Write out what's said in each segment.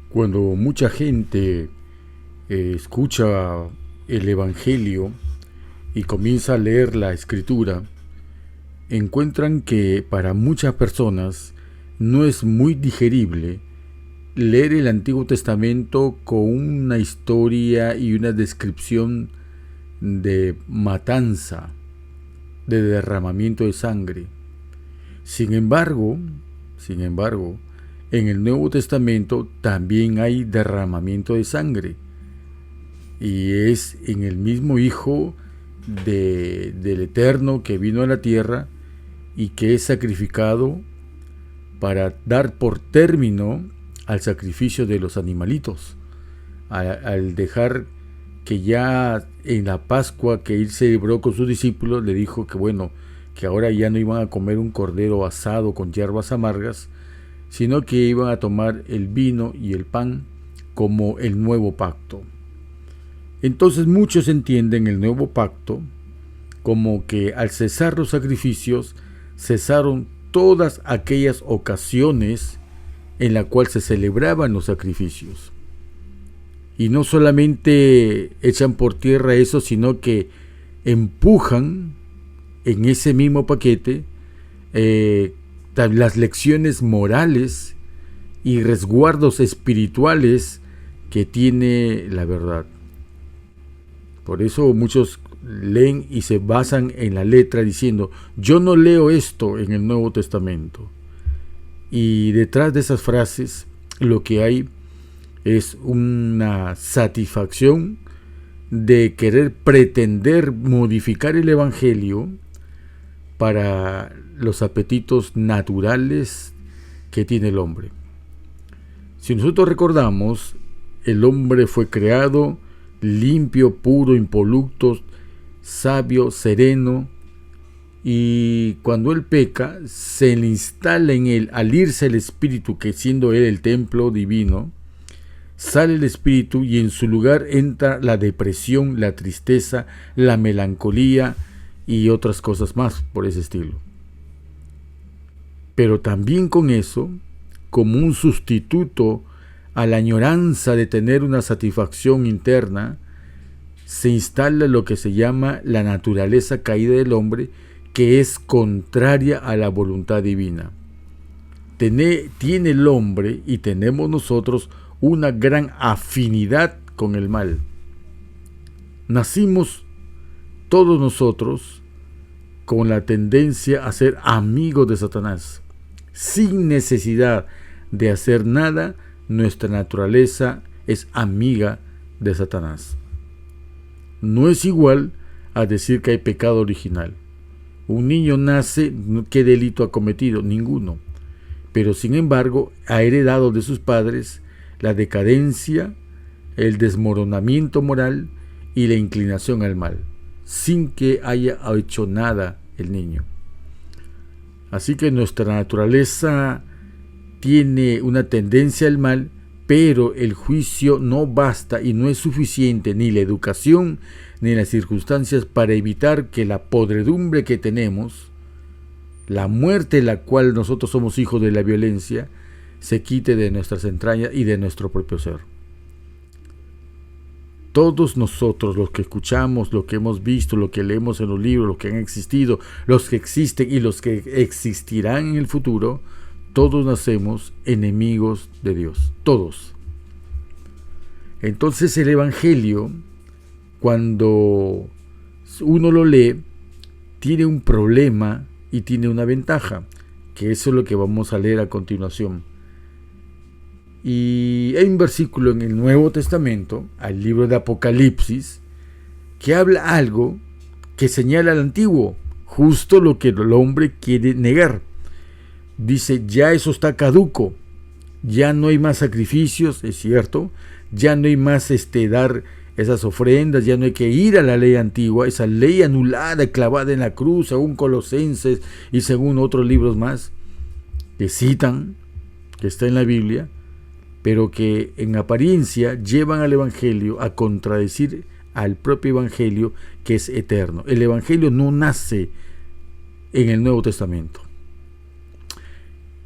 Cuando mucha gente escucha el Evangelio y comienza a leer la Escritura, encuentran que para muchas personas no es muy digerible leer el Antiguo Testamento con una historia y una descripción de matanza, de derramamiento de sangre. Sin embargo, en el Nuevo Testamento también hay derramamiento de sangre. Y es en el mismo Hijo del Eterno que vino a la tierra y que es sacrificado para dar por término al sacrificio de los animalitos, al dejar que ya en la Pascua que él celebró con sus discípulos, le dijo que bueno, que ahora ya no iban a comer un cordero asado con hierbas amargas, sino que iban a tomar el vino y el pan como el nuevo pacto. Entonces muchos entienden el nuevo pacto como que al cesar los sacrificios, cesaron todas aquellas ocasiones en las cuales se celebraban los sacrificios. Y no solamente echan por tierra eso, sino que empujan en ese mismo paquete las lecciones morales y resguardos espirituales que tiene la verdad. Por eso muchos leen y se basan en la letra diciendo, yo no leo esto en el Nuevo Testamento. Y detrás de esas frases lo que hay es una satisfacción de querer pretender modificar el Evangelio para los apetitos naturales que tiene el hombre. Si nosotros recordamos, el hombre fue creado limpio, puro, impoluto, sabio, sereno, y cuando él peca, se le instala en él, al irse el espíritu, que siendo él el templo divino, sale el espíritu y en su lugar entra la depresión, la tristeza, la melancolía y otras cosas más por ese estilo. Pero también con eso, como un sustituto a la añoranza de tener una satisfacción interna, se instala lo que se llama la naturaleza caída del hombre, que es contraria a la voluntad divina. Tiene el hombre y tenemos nosotros una gran afinidad con el mal. Nacimos todos nosotros con la tendencia a ser amigos de Satanás. Sin necesidad de hacer nada, nuestra naturaleza es amiga de Satanás. No es igual a decir que hay pecado original. Un niño nace, ¿qué delito ha cometido? Ninguno. Pero sin embargo, ha heredado de sus padres la decadencia, el desmoronamiento moral y la inclinación al mal, sin que haya hecho nada el niño. Así que nuestra naturaleza tiene una tendencia al mal, pero el juicio no basta y no es suficiente, ni la educación ni las circunstancias, para evitar que la podredumbre que tenemos, la muerte, la cual nosotros somos hijos de la violencia, se quite de nuestras entrañas y de nuestro propio ser. Todos nosotros, los que escuchamos, lo que hemos visto, lo que leemos en los libros, los que han existido, los que existen y los que existirán en el futuro, todos nacemos enemigos de Dios, todos. Entonces el Evangelio, cuando uno lo lee, tiene un problema y tiene una ventaja, que eso es lo que vamos a leer a continuación. Y hay un versículo en el Nuevo Testamento, al libro de Apocalipsis, que habla algo que señala al Antiguo, justo lo que el hombre quiere negar. Dice, ya eso está caduco, ya no hay más sacrificios, es cierto, ya no hay más dar esas ofrendas, ya no hay que ir a la ley antigua, esa ley anulada y clavada en la cruz, según Colosenses y según otros libros más, que citan, que está en la Biblia, pero que en apariencia llevan al Evangelio a contradecir al propio Evangelio, que es eterno. El Evangelio no nace en el Nuevo Testamento.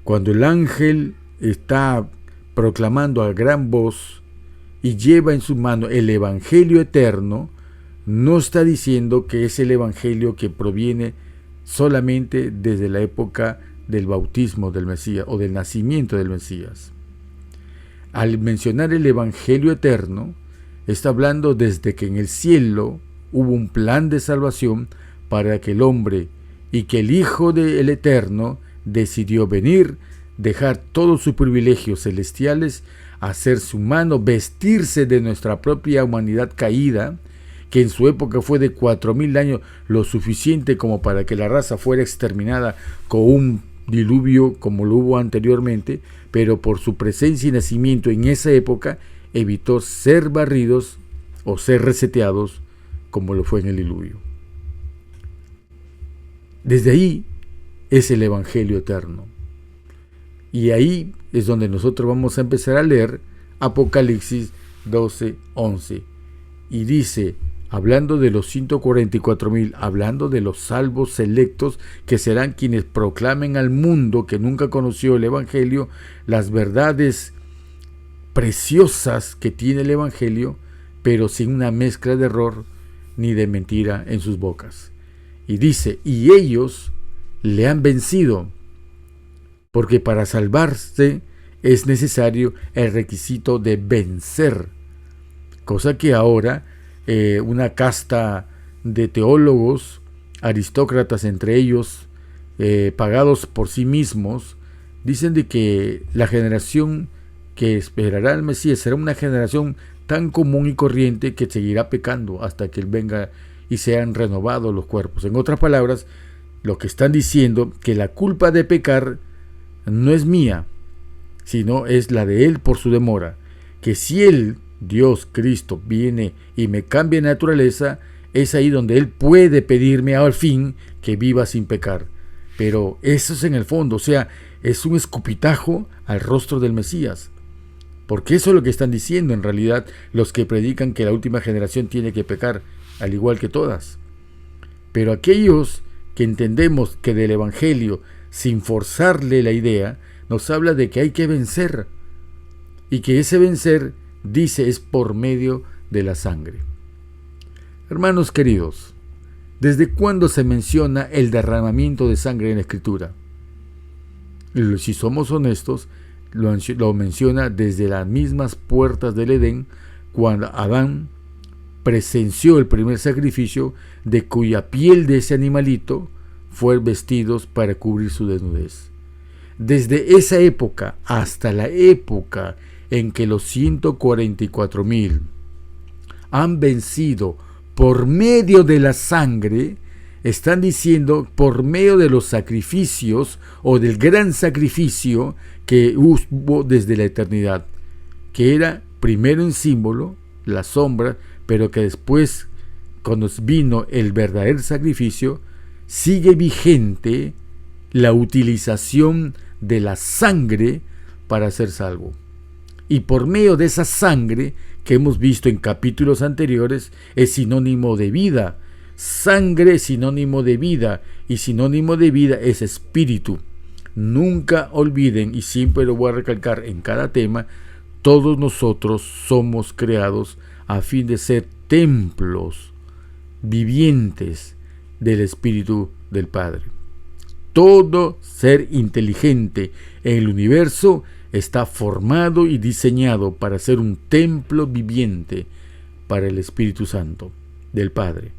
Cuando el ángel está proclamando a gran voz y lleva en su mano el Evangelio eterno, no está diciendo que es el Evangelio que proviene solamente desde la época del bautismo del Mesías o del nacimiento del Mesías. Al mencionar el Evangelio eterno, está hablando desde que en el cielo hubo un plan de salvación para que el hombre y que el Hijo del Eterno decidió venir, dejar todos sus privilegios celestiales, hacerse humano, vestirse de nuestra propia humanidad caída, que en su época fue de 4000 años, lo suficiente como para que la raza fuera exterminada con un diluvio como lo hubo anteriormente, pero por su presencia y nacimiento en esa época evitó ser barridos o ser reseteados como lo fue en el diluvio. Desde ahí es el Evangelio eterno. Y ahí es donde nosotros vamos a empezar a leer Apocalipsis 12:11. Y dice, hablando de los 144,000, hablando de los salvos selectos, que serán quienes proclamen al mundo que nunca conoció el Evangelio, las verdades preciosas que tiene el Evangelio, pero sin una mezcla de error ni de mentira en sus bocas. Y dice, y ellos le han vencido, porque para salvarse es necesario el requisito de vencer, cosa que ahora una casta de teólogos, aristócratas entre ellos, pagados por sí mismos, dicen de que la generación que esperará al Mesías será una generación tan común y corriente que seguirá pecando hasta que Él venga y sean renovados los cuerpos. En otras palabras, lo que están diciendo que la culpa de pecar no es mía, sino es la de Él por su demora. Que si Él, Dios, Cristo, viene y me cambia de naturaleza, es ahí donde Él puede pedirme al fin que viva sin pecar. Pero eso es en el fondo, o sea, es un escupitajo al rostro del Mesías. Porque eso es lo que están diciendo en realidad los que predican que la última generación tiene que pecar, al igual que todas. Pero aquellos que entendemos que del Evangelio, sin forzarle la idea, nos habla de que hay que vencer. Y que ese vencer, dice, es por medio de la sangre. Hermanos queridos, ¿desde cuándo se menciona el derramamiento de sangre en la Escritura? Y si somos honestos, lo menciona desde las mismas puertas del Edén, cuando Adán presenció el primer sacrificio, de cuya piel de ese animalito fue vestidos para cubrir su desnudez. Desde esa época hasta la época en que los 144,000 han vencido por medio de la sangre, están diciendo por medio de los sacrificios o del gran sacrificio que hubo desde la eternidad, que era primero un símbolo, la sombra, pero que después, cuando vino el verdadero sacrificio, sigue vigente la utilización de la sangre para ser salvo. Y por medio de esa sangre que hemos visto en capítulos anteriores, es sinónimo de vida. Sangre es sinónimo de vida, y sinónimo de vida es espíritu. Nunca olviden, y siempre lo voy a recalcar en cada tema, todos nosotros somos creados a fin de ser templos vivientes del Espíritu del Padre. Todo ser inteligente en el universo está formado y diseñado para ser un templo viviente para el Espíritu Santo del Padre.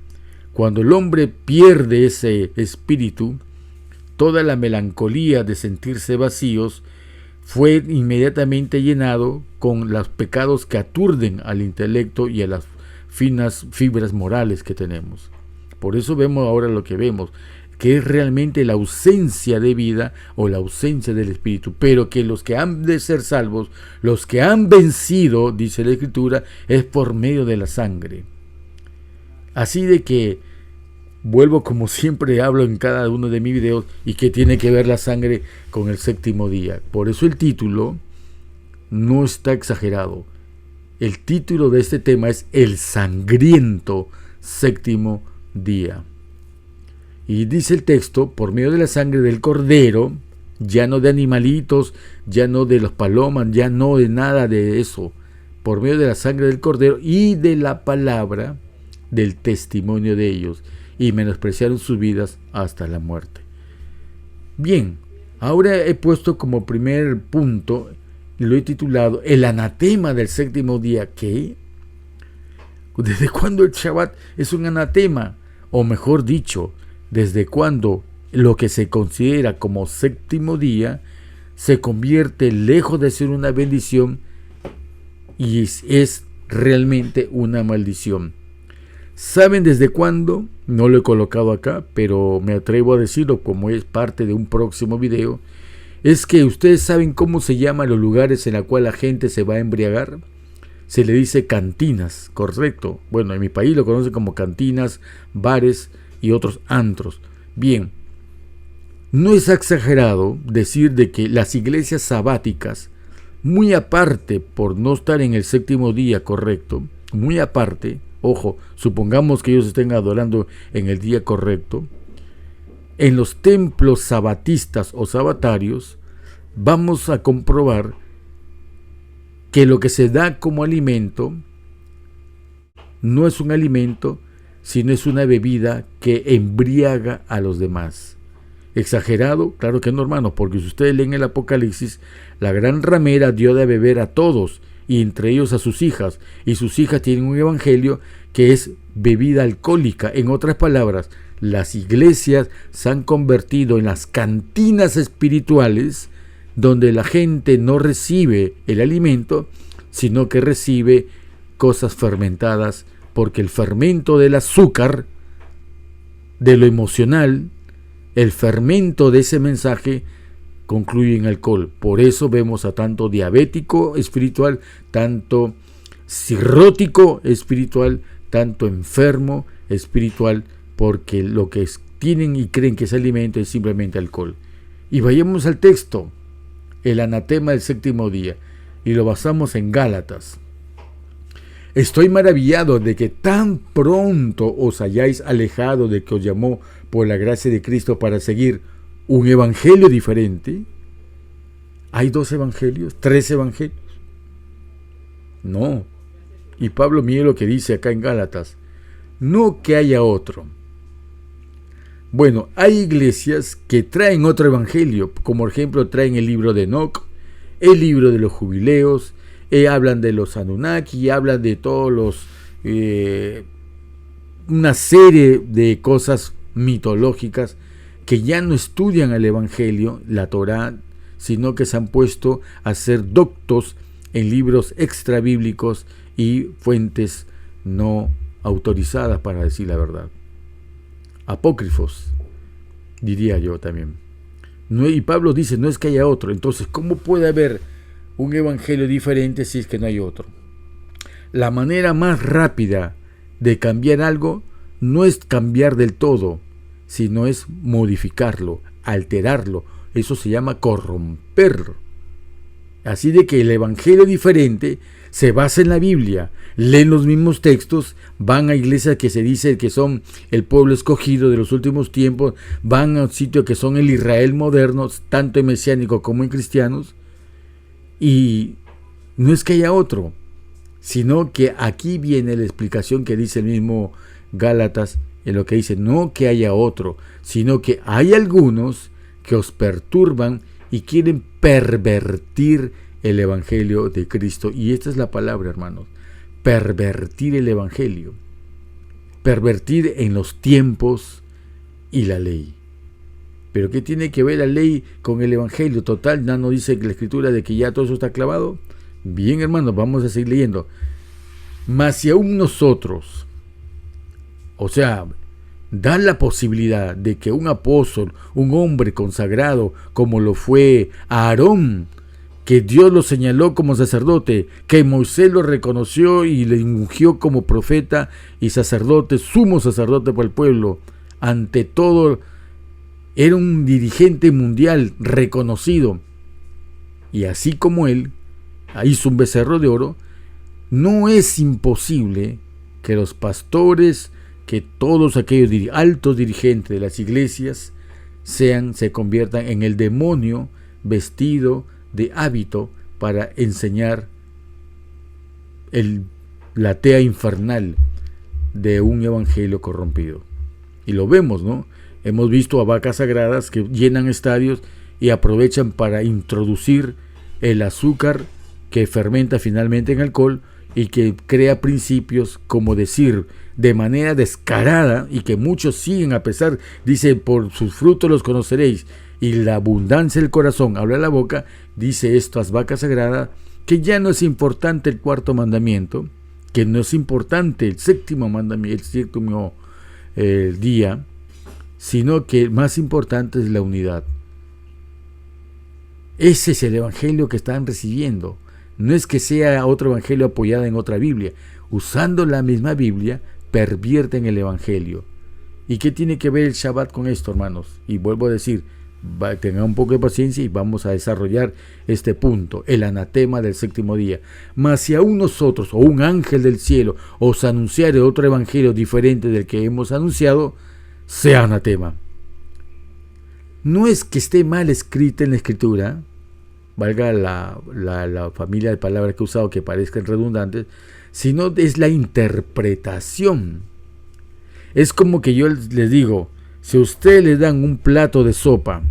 Cuando el hombre pierde ese espíritu, toda la melancolía de sentirse vacíos fue inmediatamente llenado con los pecados que aturden al intelecto y a las finas fibras morales que tenemos. Por eso vemos ahora lo que vemos, que es realmente la ausencia de vida o la ausencia del Espíritu, pero que los que han de ser salvos, los que han vencido, dice la Escritura, es por medio de la sangre. Así de que, vuelvo como siempre hablo en cada uno de mis videos, y que tiene que ver la sangre con el séptimo día. Por eso el título no está exagerado. El título de este tema es El sangriento séptimo día. Y dice el texto, por medio de la sangre del Cordero ya no de animalitos, ya no de los palomas, ya no de nada de eso, por medio de la sangre del Cordero y de la palabra del testimonio de ellos, y menospreciaron sus vidas hasta la muerte. Bien, ahora he puesto como primer punto, lo he titulado el anatema del séptimo día. ¿Qué? ¿Desde cuándo el Shabbat es un anatema? O mejor dicho, ¿desde cuándo lo que se considera como séptimo día se convierte, lejos de ser una bendición, y es realmente una maldición? ¿Saben desde cuándo? No lo he colocado acá, pero me atrevo a decirlo como es parte de un próximo video. Es que ustedes saben cómo se llaman los lugares en los cuales la gente se va a embriagar. Se le dice cantinas, correcto. Bueno, en mi país lo conocen como cantinas, bares y otros antros. Bien, no es exagerado decir de que las iglesias sabáticas, muy aparte por no estar en el séptimo día, correcto, muy aparte, ojo, supongamos que ellos estén adorando en el día correcto, en los templos sabatistas o sabatarios, vamos a comprobar que lo que se da como alimento no es un alimento, sino es una bebida que embriaga a los demás. ¿Exagerado? Claro que no, hermanos, porque si ustedes leen el Apocalipsis, la gran ramera dio de beber a todos, y entre ellos a sus hijas, y sus hijas tienen un evangelio que es bebida alcohólica. En otras palabras, las iglesias se han convertido en las cantinas espirituales, donde la gente no recibe el alimento, sino que recibe cosas fermentadas, porque el fermento del azúcar, de lo emocional, el fermento de ese mensaje concluye en alcohol. Por eso vemos a tanto diabético espiritual, tanto cirrótico espiritual, tanto enfermo espiritual, porque lo que tienen y creen que es alimento es simplemente alcohol. Y vayamos al texto, el anatema del séptimo día, y lo basamos en Gálatas. Estoy maravillado de que tan pronto os hayáis alejado de que os llamó por la gracia de Cristo para seguir un evangelio diferente. ¿Hay 2 evangelios? ¿3 evangelios? No. Y Pablo, mire lo que dice acá en Gálatas. No que haya otro. Bueno, hay iglesias que traen otro evangelio, como por ejemplo traen el libro de Enoc, el libro de los jubileos, hablan de los Anunnaki, hablan de todos los una serie de cosas mitológicas que ya no estudian el evangelio, la Torá, sino que se han puesto a ser doctos en libros extrabíblicos y fuentes no autorizadas, para decir la verdad. Apócrifos, diría yo también. No, y Pablo dice, no es que haya otro. Entonces, ¿cómo puede haber un evangelio diferente si es que no hay otro? La manera más rápida de cambiar algo no es cambiar del todo, sino es modificarlo, alterarlo. Eso se llama corromper. Así de que el evangelio diferente se basa en la Biblia, leen los mismos textos, van a iglesias que se dice que son el pueblo escogido de los últimos tiempos, van a un sitio que son el Israel moderno, tanto en mesiánico como en cristianos, y no es que haya otro, sino que aquí viene la explicación que dice el mismo Gálatas, en lo que dice, no que haya otro, sino que hay algunos que os perturban y quieren pervertir el evangelio de Cristo. Y esta es la palabra, hermanos, pervertir el evangelio, pervertir en los tiempos y la ley. ¿Pero qué tiene que ver la ley con el evangelio? Total, ¿no dice la escritura de que ya todo eso está clavado? Bien, hermanos, vamos a seguir leyendo. Mas si aún nosotros, o sea, da la posibilidad de que un apóstol, un hombre consagrado, como lo fue Aarón, que Dios lo señaló como sacerdote, que Moisés lo reconoció y le ungió como profeta y sacerdote, sumo sacerdote para el pueblo, ante todo era un dirigente mundial reconocido, y así como él hizo un becerro de oro, no es imposible que los pastores, que todos aquellos altos dirigentes de las iglesias se conviertan en el demonio vestido de hábito para enseñar la tea infernal de un evangelio corrompido. Y lo vemos, ¿no? Hemos visto a vacas sagradas que llenan estadios y aprovechan para introducir el azúcar que fermenta finalmente en alcohol y que crea principios como decir de manera descarada, y que muchos siguen a pesar, dice, por sus frutos los conoceréis, y la abundancia del corazón habla la boca. Dice estas vacas sagradas que ya no es importante el cuarto mandamiento, que no es importante el séptimo mandamiento, el séptimo día, sino que más importante es la unidad. Ese es el evangelio que están recibiendo. No es que sea otro evangelio apoyado en otra Biblia. Usando la misma Biblia, pervierten el evangelio. ¿Y qué tiene que ver el Shabbat con esto, hermanos? Y vuelvo a decir, tengan un poco de paciencia y vamos a desarrollar este punto, el anatema del séptimo día. Mas si aún nosotros o un ángel del cielo os anunciare otro evangelio diferente del que hemos anunciado, sea anatema. No es que esté mal escrita en la escritura, valga la familia de palabras que he usado que parezcan redundantes, sino es la interpretación. Es como que yo les digo, si a ustedes les dan un plato de sopa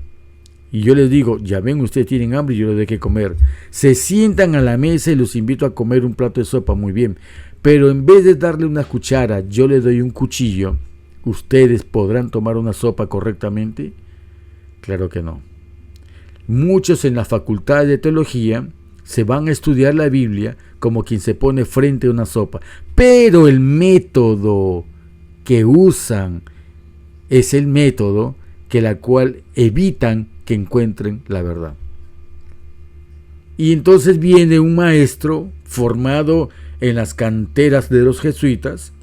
y yo les digo, ya ven, ustedes tienen hambre y yo les doy que comer, se sientan a la mesa y los invito a comer un plato de sopa, muy bien, pero en vez de darle una cuchara, yo les doy un cuchillo, ¿ustedes podrán tomar una sopa correctamente? Claro que no. Muchos en la facultad de teología se van a estudiar la Biblia como quien se pone frente a una sopa, pero el método que usan es el método que la cual evitan que encuentren la verdad. Y entonces viene un maestro formado en las canteras de los jesuitas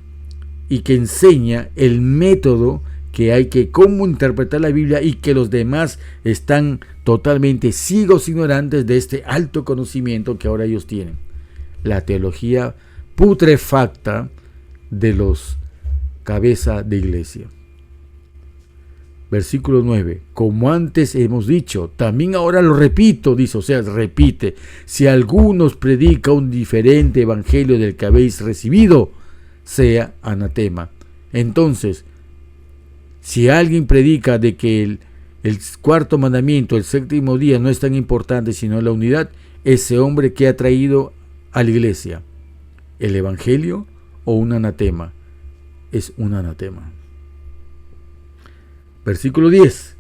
y que enseña el método que hay que cómo interpretar la Biblia, y que los demás están totalmente ciegos, ignorantes de este alto conocimiento que ahora ellos tienen. La teología putrefacta de los cabeza de iglesia. Versículo 9. Como antes hemos dicho, también ahora lo repito, dice, o sea, repite, si algunos predica un diferente evangelio del que habéis recibido, sea anatema. Entonces, si alguien predica de que el cuarto mandamiento, el séptimo día, no es tan importante sino la unidad, ese hombre que ha traído a la iglesia el evangelio o un anatema, es un anatema. Versículo 10.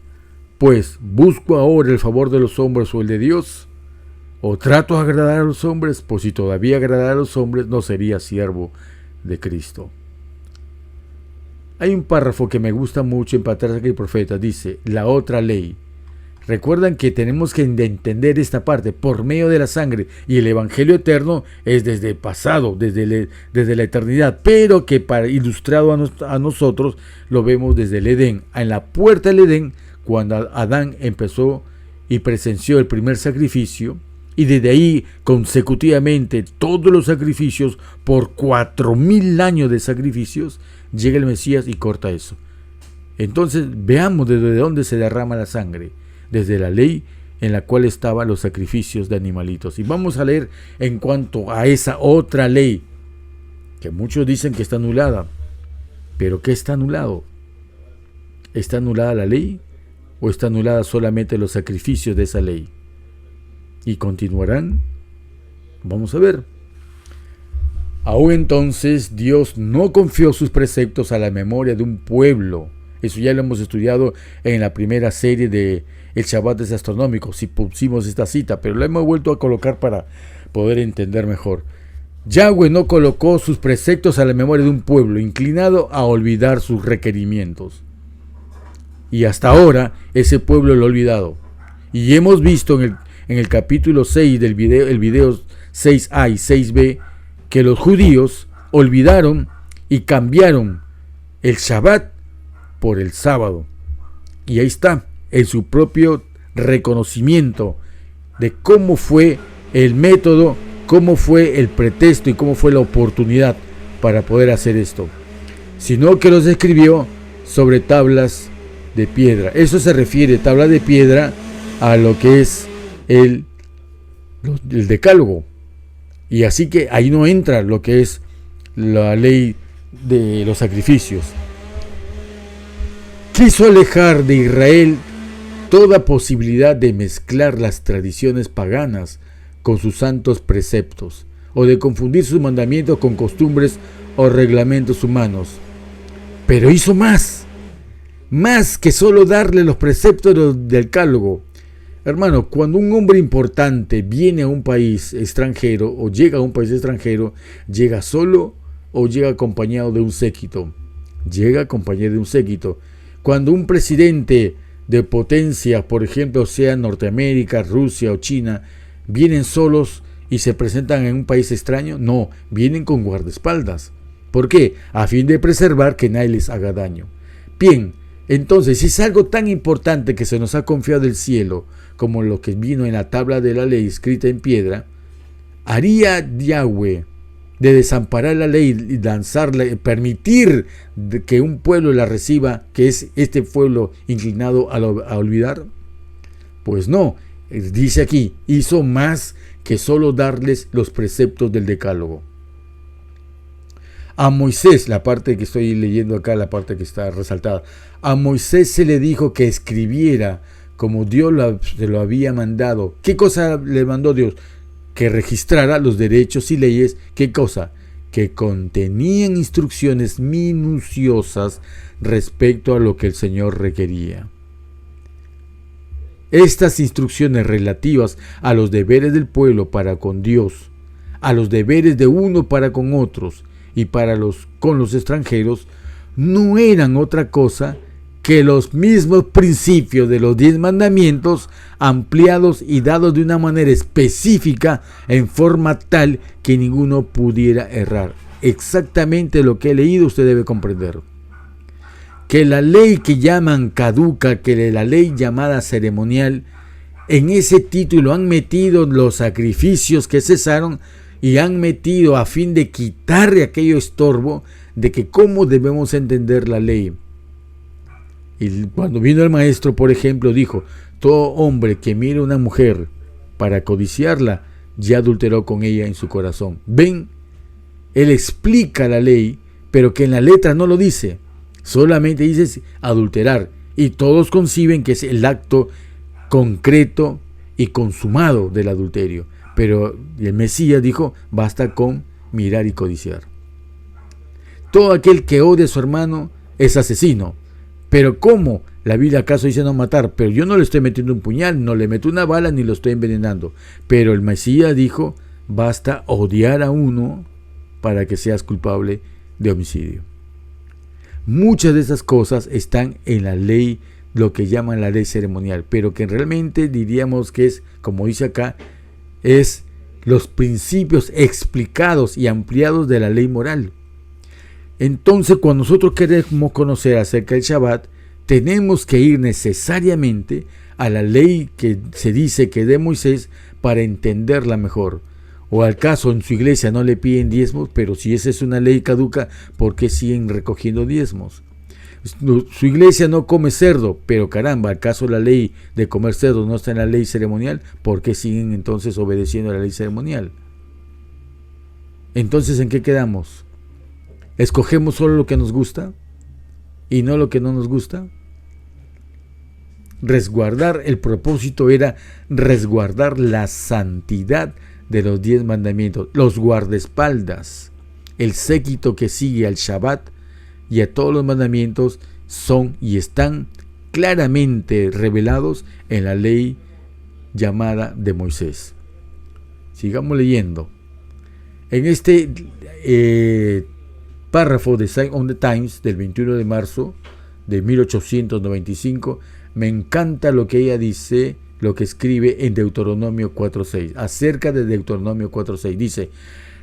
Pues, ¿busco ahora el favor de los hombres o el de Dios? ¿O trato de agradar a los hombres? Pues si todavía agradara a los hombres, no sería siervo de Cristo. Hay un párrafo que me gusta mucho en Patriarcas y Profetas, dice, la otra ley. Recuerdan que tenemos que entender esta parte por medio de la sangre, y el evangelio eterno es desde el pasado, desde la eternidad, pero que para ilustrado a nosotros lo vemos desde el Edén, en la puerta del Edén, cuando Adán empezó y presenció el primer sacrificio, y desde ahí consecutivamente todos los sacrificios por 4000 años de sacrificios, llega el Mesías y corta eso. Entonces veamos desde dónde se derrama la sangre, desde la ley en la cual estaban los sacrificios de animalitos. Y vamos a leer en cuanto a esa otra ley, que muchos dicen que está anulada. ¿Pero qué está anulado? ¿Está anulada la ley o está anulada solamente los sacrificios de esa ley? ¿Y continuarán? Vamos a ver. Aún entonces Dios no confió sus preceptos a la memoria de un pueblo. Eso ya lo hemos estudiado en la primera serie de El Shabbat Desastronómico, si pusimos esta cita, pero la hemos vuelto a colocar para poder entender mejor. Yahweh no colocó sus preceptos a la memoria de un pueblo inclinado a olvidar sus requerimientos. Y hasta ahora ese pueblo lo ha olvidado. Y hemos visto en el capítulo 6 del video, el video 6a y 6b, que los judíos olvidaron y cambiaron el Shabbat por el sábado. Y ahí está, en su propio reconocimiento de cómo fue el método, cómo fue el pretexto y cómo fue la oportunidad para poder hacer esto. Sino que los escribió sobre tablas de piedra. Eso se refiere, tabla de piedra, a lo que es el decálogo. Y así que ahí no entra lo que es la ley de los sacrificios. Quiso alejar de Israel toda posibilidad de mezclar las tradiciones paganas con sus santos preceptos, o de confundir sus mandamientos con costumbres o reglamentos humanos. Pero hizo más que solo darle los preceptos del decálogo. Hermano, cuando un hombre importante viene a un país extranjero o llega a un país extranjero, ¿llega solo o llega acompañado de un séquito? Llega acompañado de un séquito. Cuando un presidente de potencia, por ejemplo, sea Norteamérica, Rusia o China, vienen solos y se presentan en un país extraño, no, vienen con guardaespaldas. ¿Por qué? A fin de preservar que nadie les haga daño. Bien, entonces, si es algo tan importante que se nos ha confiado del cielo, como lo que vino en la tabla de la ley escrita en piedra, ¿haría Yahweh de desamparar la ley y lanzarla, permitir que un pueblo la reciba, que es este pueblo inclinado a olvidar? Pues no, dice aquí, hizo más que solo darles los preceptos del decálogo. A Moisés, la parte que estoy leyendo acá, la parte que está resaltada, a Moisés se le dijo que escribiera como Dios se lo había mandado. ¿Qué cosa le mandó Dios? Que registrara los derechos y leyes. ¿Qué cosa? Que contenían instrucciones minuciosas respecto a lo que el Señor requería. Estas instrucciones relativas a los deberes del pueblo para con Dios, a los deberes de uno para con otros y con los extranjeros, no eran otra cosa que los mismos principios de los 10 mandamientos ampliados y dados de una manera específica en forma tal que ninguno pudiera errar. Exactamente lo que he leído usted debe comprender. Que la ley que llaman caduca, que la ley llamada ceremonial, en ese título han metido los sacrificios que cesaron y han metido a fin de quitarle aquello estorbo de que cómo debemos entender la ley. Y cuando vino el maestro, por ejemplo, dijo, todo hombre que mire a una mujer para codiciarla, ya adulteró con ella en su corazón. Ven, él explica la ley, pero que en la letra no lo dice. Solamente dice adulterar. Y todos conciben que es el acto concreto y consumado del adulterio. Pero el Mesías dijo, basta con mirar y codiciar. Todo aquel que odia a su hermano es asesino. Pero ¿cómo? La Biblia acaso dice no matar, pero yo no le estoy metiendo un puñal, no le meto una bala ni lo estoy envenenando. Pero el Mesías dijo, basta odiar a uno para que seas culpable de homicidio. Muchas de esas cosas están en la ley, lo que llaman la ley ceremonial, pero que realmente diríamos que es, como dice acá, es los principios explicados y ampliados de la ley moral. Entonces, cuando nosotros queremos conocer acerca del Shabbat, tenemos que ir necesariamente a la ley que se dice que de Moisés para entenderla mejor. O al caso en su iglesia no le piden diezmos, pero si esa es una ley caduca, ¿por qué siguen recogiendo diezmos? Su iglesia no come cerdo, pero caramba, al caso la ley de comer cerdo no está en la ley ceremonial, ¿por qué siguen entonces obedeciendo a la ley ceremonial? Entonces, ¿en qué quedamos? ¿Escogemos solo lo que nos gusta y no lo que no nos gusta? Resguardar, el propósito era resguardar la santidad de los 10 mandamientos, los guardaespaldas, el séquito que sigue al Shabbat y a todos los mandamientos son y están claramente revelados en la ley llamada de Moisés. Sigamos leyendo. En este párrafo de Sign on the Times del 21 de marzo de 1895, me encanta lo que ella dice, lo que escribe en Deuteronomio 4.6, acerca de Deuteronomio 4.6. Dice,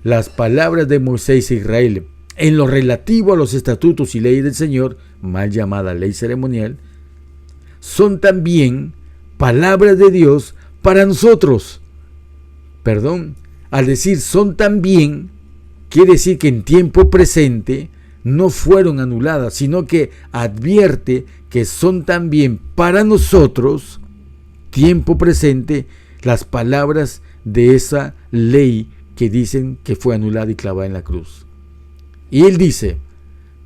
las palabras de Moisés e Israel en lo relativo a los estatutos y leyes del Señor, mal llamada ley ceremonial, son también palabras de Dios para nosotros. Al decir son también, quiere decir que en tiempo presente no fueron anuladas, sino que advierte que son también para nosotros, tiempo presente, las palabras de esa ley que dicen que fue anulada y clavada en la cruz. Y él dice: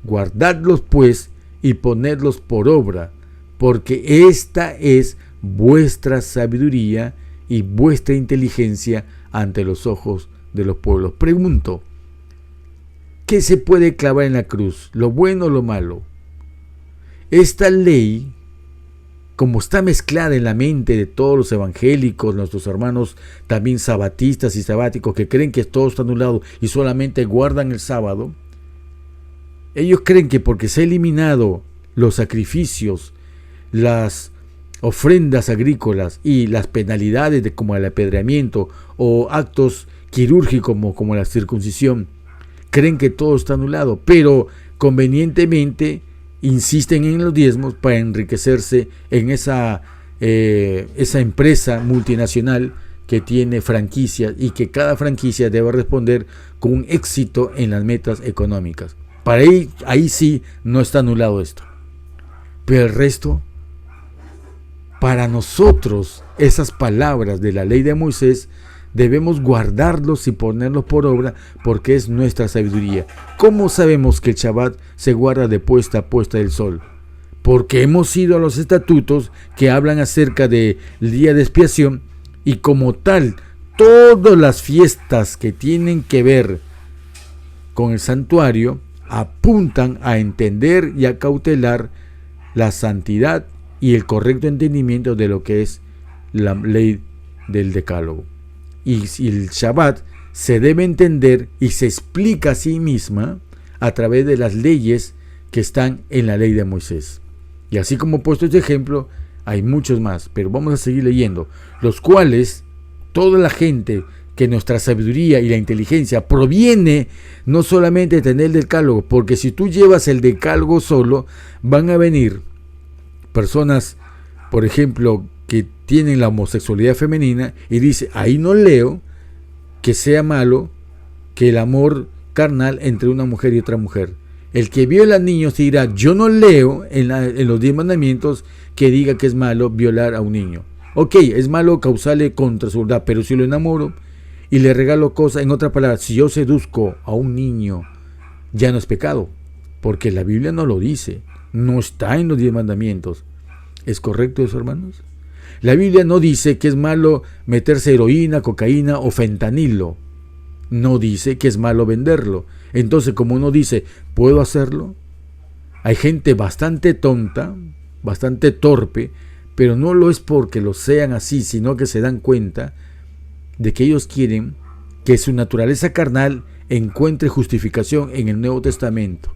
guardadlos pues y ponedlos por obra, porque esta es vuestra sabiduría y vuestra inteligencia ante los ojos de los pueblos. Pregunto, ¿qué se puede clavar en la cruz? ¿Lo bueno o lo malo? Esta ley, como está mezclada en la mente de todos los evangélicos, nuestros hermanos también sabatistas y sabáticos, que creen que todo está anulado y solamente guardan el sábado, ellos creen que porque se han eliminado los sacrificios, las ofrendas agrícolas y las penalidades como el apedreamiento o actos quirúrgicos como la circuncisión, creen que todo está anulado, pero convenientemente insisten en los diezmos para enriquecerse en esa empresa multinacional que tiene franquicias y que cada franquicia debe responder con un éxito en las metas económicas. Para ahí sí no está anulado esto. Pero el resto, para nosotros, esas palabras de la ley de Moisés, debemos guardarlos y ponerlos por obra porque es nuestra sabiduría. ¿Cómo sabemos que el Shabbat se guarda de puesta a puesta del sol? Porque hemos ido a los estatutos que hablan acerca del día de expiación y como tal, todas las fiestas que tienen que ver con el santuario apuntan a entender y a cautelar la santidad y el correcto entendimiento de lo que es la ley del decálogo. Y el Shabbat se debe entender y se explica a sí misma a través de las leyes que están en la ley de Moisés. Y así como he puesto este ejemplo, hay muchos más, pero vamos a seguir leyendo, los cuales toda la gente que nuestra sabiduría y la inteligencia proviene no solamente de tener el decálogo, porque si tú llevas el decálogo solo, van a venir personas, por ejemplo, que tienen la homosexualidad femenina y dice, ahí no leo que sea malo que el amor carnal entre una mujer y otra mujer. El que viola a niños dirá, yo no leo en los 10 mandamientos que diga que es malo violar a un niño. Ok, es malo causarle contra su verdad, pero si lo enamoro y le regalo cosas, en otras palabras, si yo seduzco a un niño, ya no es pecado, porque la Biblia no lo dice, no está en los 10 mandamientos. ¿Es correcto eso, hermanos? La Biblia no dice que es malo meterse heroína, cocaína o fentanilo. No dice que es malo venderlo. Entonces, como uno dice, ¿puedo hacerlo? Hay gente bastante tonta, bastante torpe, pero no lo es porque lo sean así, sino que se dan cuenta de que ellos quieren que su naturaleza carnal encuentre justificación en el Nuevo Testamento.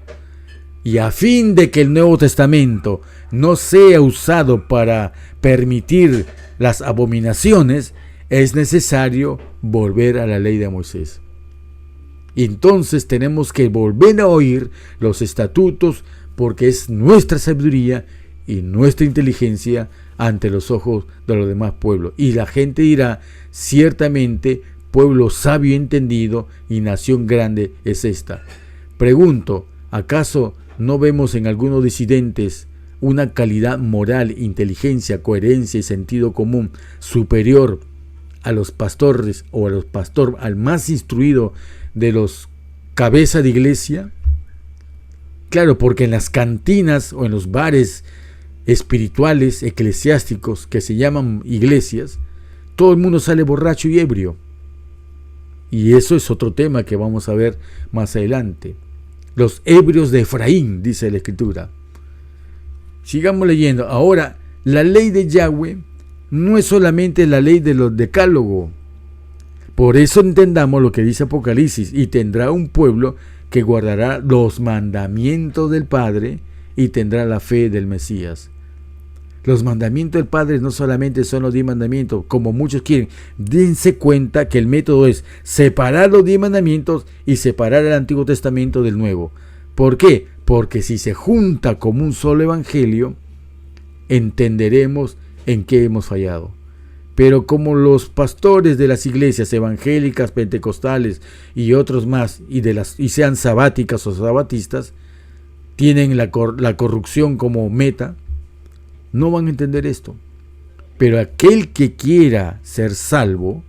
Y a fin de que el Nuevo Testamento no sea usado para permitir las abominaciones, es necesario volver a la ley de Moisés. Entonces tenemos que volver a oír los estatutos porque es nuestra sabiduría y nuestra inteligencia ante los ojos de los demás pueblos. Y la gente dirá, ciertamente, pueblo sabio y entendido y nación grande es esta. Pregunto, ¿acaso no vemos en algunos disidentes una calidad moral, inteligencia, coherencia y sentido común superior a los pastores o al más instruido de los cabezas de iglesia? Claro, porque en las cantinas o en los bares espirituales, eclesiásticos, que se llaman iglesias, todo el mundo sale borracho y ebrio. Y eso es otro tema que vamos a ver más adelante. Los ebrios de Efraín, dice la Escritura. Sigamos leyendo. Ahora, la ley de Yahweh no es solamente la ley de los decálogos. Por eso entendamos lo que dice Apocalipsis, y tendrá un pueblo que guardará los mandamientos del Padre y tendrá la fe del Mesías. Los mandamientos del Padre no solamente son los 10 mandamientos, como muchos quieren. Dense cuenta que el método es separar los 10 mandamientos y separar el Antiguo Testamento del Nuevo. ¿Por qué? Porque si se junta como un solo evangelio, entenderemos en qué hemos fallado. Pero como los pastores de las iglesias evangélicas, pentecostales y otros más, y sean sabáticas o sabatistas, tienen la corrupción como meta, no van a entender esto. Pero aquel que quiera ser salvo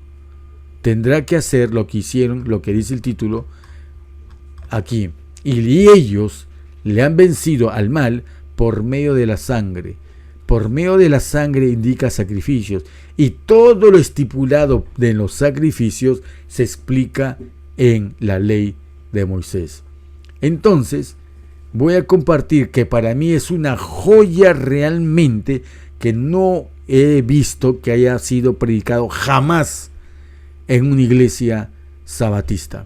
tendrá que hacer lo que hicieron, lo que dice el título aquí. Y ellos le han vencido al mal por medio de la sangre. Por medio de la sangre indica sacrificios. Y todo lo estipulado de los sacrificios se explica en la ley de Moisés. Entonces, voy a compartir que para mí es una joya realmente que no he visto que haya sido predicado jamás en una iglesia sabatista.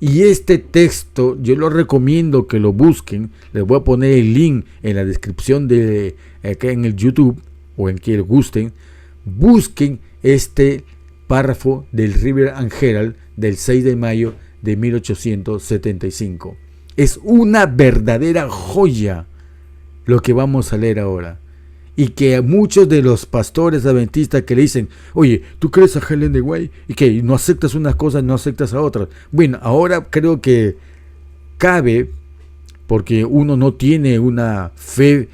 Y este texto yo lo recomiendo que lo busquen. Les voy a poner el link en la descripción de acá en el YouTube o en que les gusten. Busquen este párrafo del River and Herald del 6 de mayo de 1875. Es una verdadera joya lo que vamos a leer ahora. Y que muchos de los pastores adventistas que le dicen, oye, ¿tú crees a Ellen White? Y que no aceptas unas cosas, no aceptas a otras. Bueno, ahora creo que cabe, porque uno no tiene una fe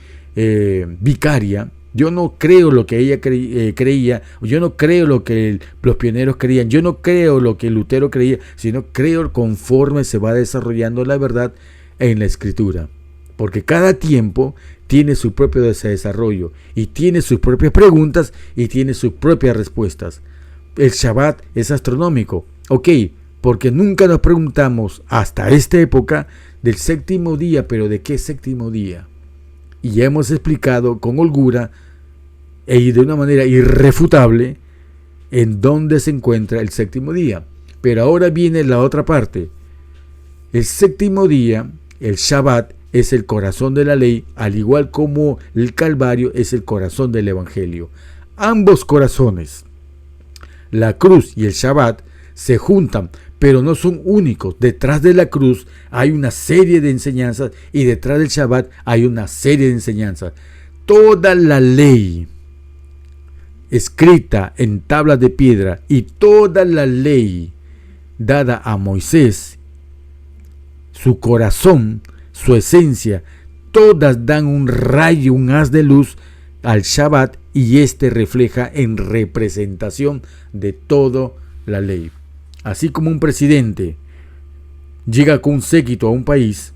vicaria. Yo no creo lo que ella creía, yo no creo lo que los pioneros creían, yo no creo lo que Lutero creía, sino creo conforme se va desarrollando la verdad en la Escritura. Porque cada tiempo tiene su propio desarrollo y tiene sus propias preguntas y tiene sus propias respuestas. El Shabbat es astronómico, ok, porque nunca nos preguntamos hasta esta época del séptimo día, pero ¿de qué séptimo día? Y ya hemos explicado con holgura y de una manera irrefutable en dónde se encuentra el séptimo día. Pero ahora viene la otra parte. El séptimo día, el Shabbat, es el corazón de la ley, al igual como el Calvario es el corazón del Evangelio. Ambos corazones, la cruz y el Shabbat, se juntan, pero no son únicos. Detrás de la cruz hay una serie de enseñanzas y detrás del Shabbat hay una serie de enseñanzas. Toda la ley escrita en tablas de piedra y toda la ley dada a Moisés, su corazón, su esencia, todas dan un rayo, un haz de luz al Shabbat, y este refleja en representación de toda la ley. Así como un presidente llega con un séquito a un país,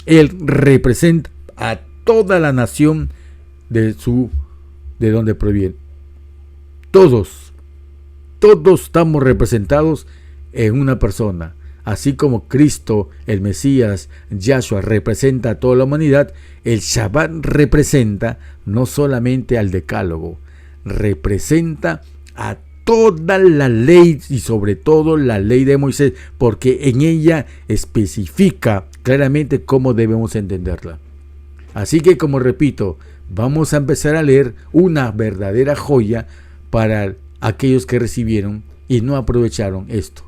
él representa a toda la nación de donde proviene. Todos estamos representados en una persona. Así como Cristo, el Mesías, Yahshua, representa a toda la humanidad, el Shabbat representa no solamente al Decálogo, representa a toda la ley y sobre todo la ley de Moisés, porque en ella especifica claramente cómo debemos entenderla. Así que, como repito, vamos a empezar a leer una verdadera joya para aquellos que recibieron y no aprovecharon esto.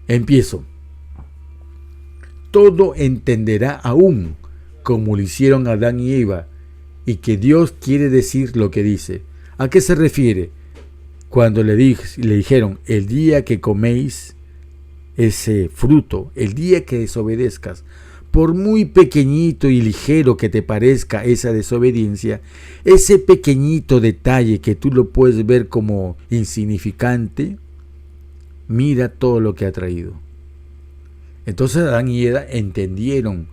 Empiezo. Todo entenderá aún como lo hicieron Adán y Eva, y que Dios quiere decir lo que dice. ¿A qué se refiere? Cuando le dijeron, el día que coméis ese fruto, el día que desobedezcas, por muy pequeñito y ligero que te parezca esa desobediencia, ese pequeñito detalle que tú lo puedes ver como insignificante, mira todo lo que ha traído. Entonces Adán y Eva entendieron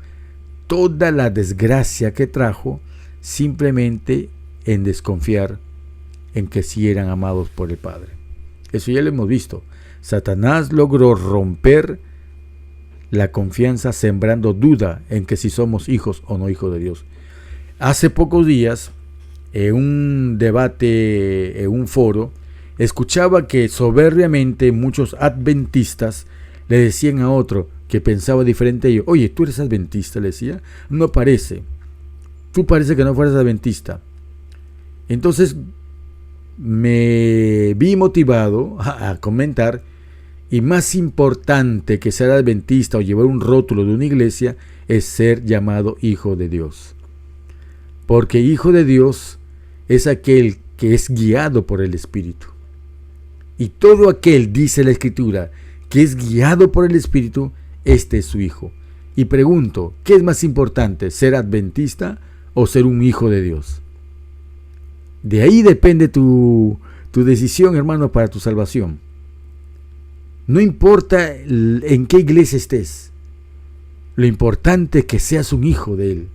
toda la desgracia que trajo simplemente en desconfiar en que sí eran amados por el Padre. Eso ya lo hemos visto. Satanás logró romper la confianza sembrando duda en que si somos hijos o no hijos de Dios. Hace pocos días, en un debate, en un foro, escuchaba que soberbiamente muchos adventistas le decían a otro que pensaba diferente a ellos, oye, ¿tú eres adventista? Le decía, no parece. Tú parece que no fueras adventista. Entonces me vi motivado a comentar, y más importante que ser adventista o llevar un rótulo de una iglesia es ser llamado hijo de Dios. Porque hijo de Dios es aquel que es guiado por el Espíritu. Y todo aquel, dice la Escritura, que es guiado por el Espíritu, este es su hijo. Y pregunto, ¿qué es más importante, ser adventista o ser un hijo de Dios? De ahí depende tu decisión, hermano, para tu salvación. No importa en qué iglesia estés, lo importante es que seas un hijo de Él.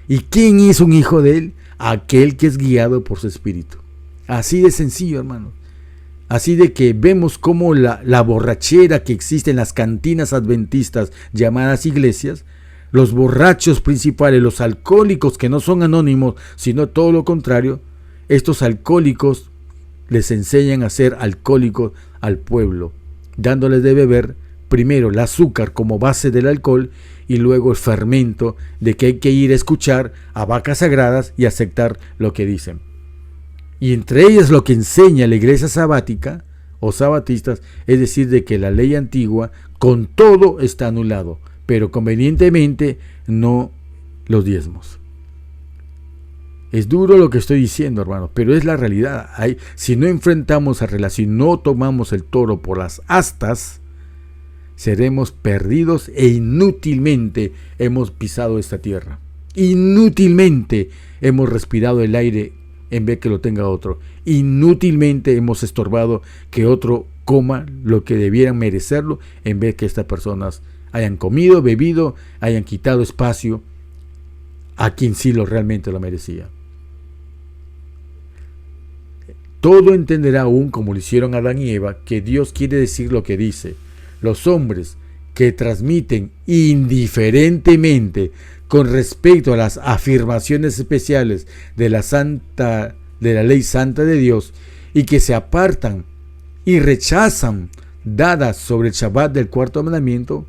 ¿Y quién es un hijo de Él? Aquel que es guiado por su Espíritu. Así de sencillo, hermano. Así de que vemos cómo la borrachera que existe en las cantinas adventistas llamadas iglesias, los borrachos principales, los alcohólicos que no son anónimos, sino todo lo contrario, estos alcohólicos les enseñan a ser alcohólicos al pueblo, dándoles de beber primero el azúcar como base del alcohol y luego el fermento de que hay que ir a escuchar a vacas sagradas y aceptar lo que dicen. Y entre ellas lo que enseña la iglesia sabática o sabatistas, es decir, de que la ley antigua con todo está anulado, pero convenientemente no los diezmos. Es duro lo que estoy diciendo, hermanos, pero es la realidad. Si no enfrentamos a relación, si no tomamos el toro por las astas, seremos perdidos e inútilmente hemos pisado esta tierra. Inútilmente hemos respirado el aire en vez que lo tenga otro. Inútilmente hemos estorbado que otro coma lo que debieran merecerlo en vez que estas personas hayan comido, bebido, hayan quitado espacio a quien sí realmente lo merecía. Todo entenderá aún, como lo hicieron Adán y Eva, que Dios quiere decir lo que dice. Los hombres que transmiten indiferentemente con respecto a las afirmaciones especiales de la ley santa de Dios y que se apartan y rechazan dadas sobre el Shabbat del cuarto mandamiento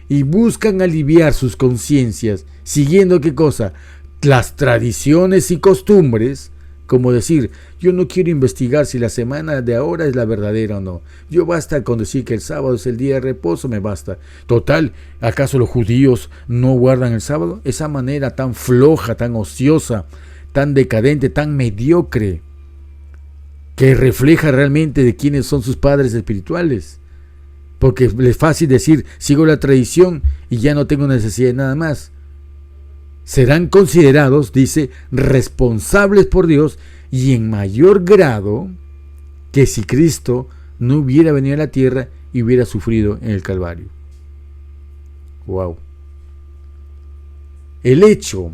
y buscan aliviar sus conciencias siguiendo ¿qué cosa? Las tradiciones y costumbres, como decir, yo no quiero investigar si la semana de ahora es la verdadera o no. Yo basta con decir que el sábado es el día de reposo, me basta. Total, ¿acaso los judíos no guardan el sábado? Esa manera tan floja, tan ociosa, tan decadente, tan mediocre, que refleja realmente de quiénes son sus padres espirituales. Porque es fácil decir, sigo la tradición y ya no tengo necesidad de nada más. Serán considerados, dice, responsables por Dios y en mayor grado que si Cristo no hubiera venido a la tierra y hubiera sufrido en el Calvario. Wow. El hecho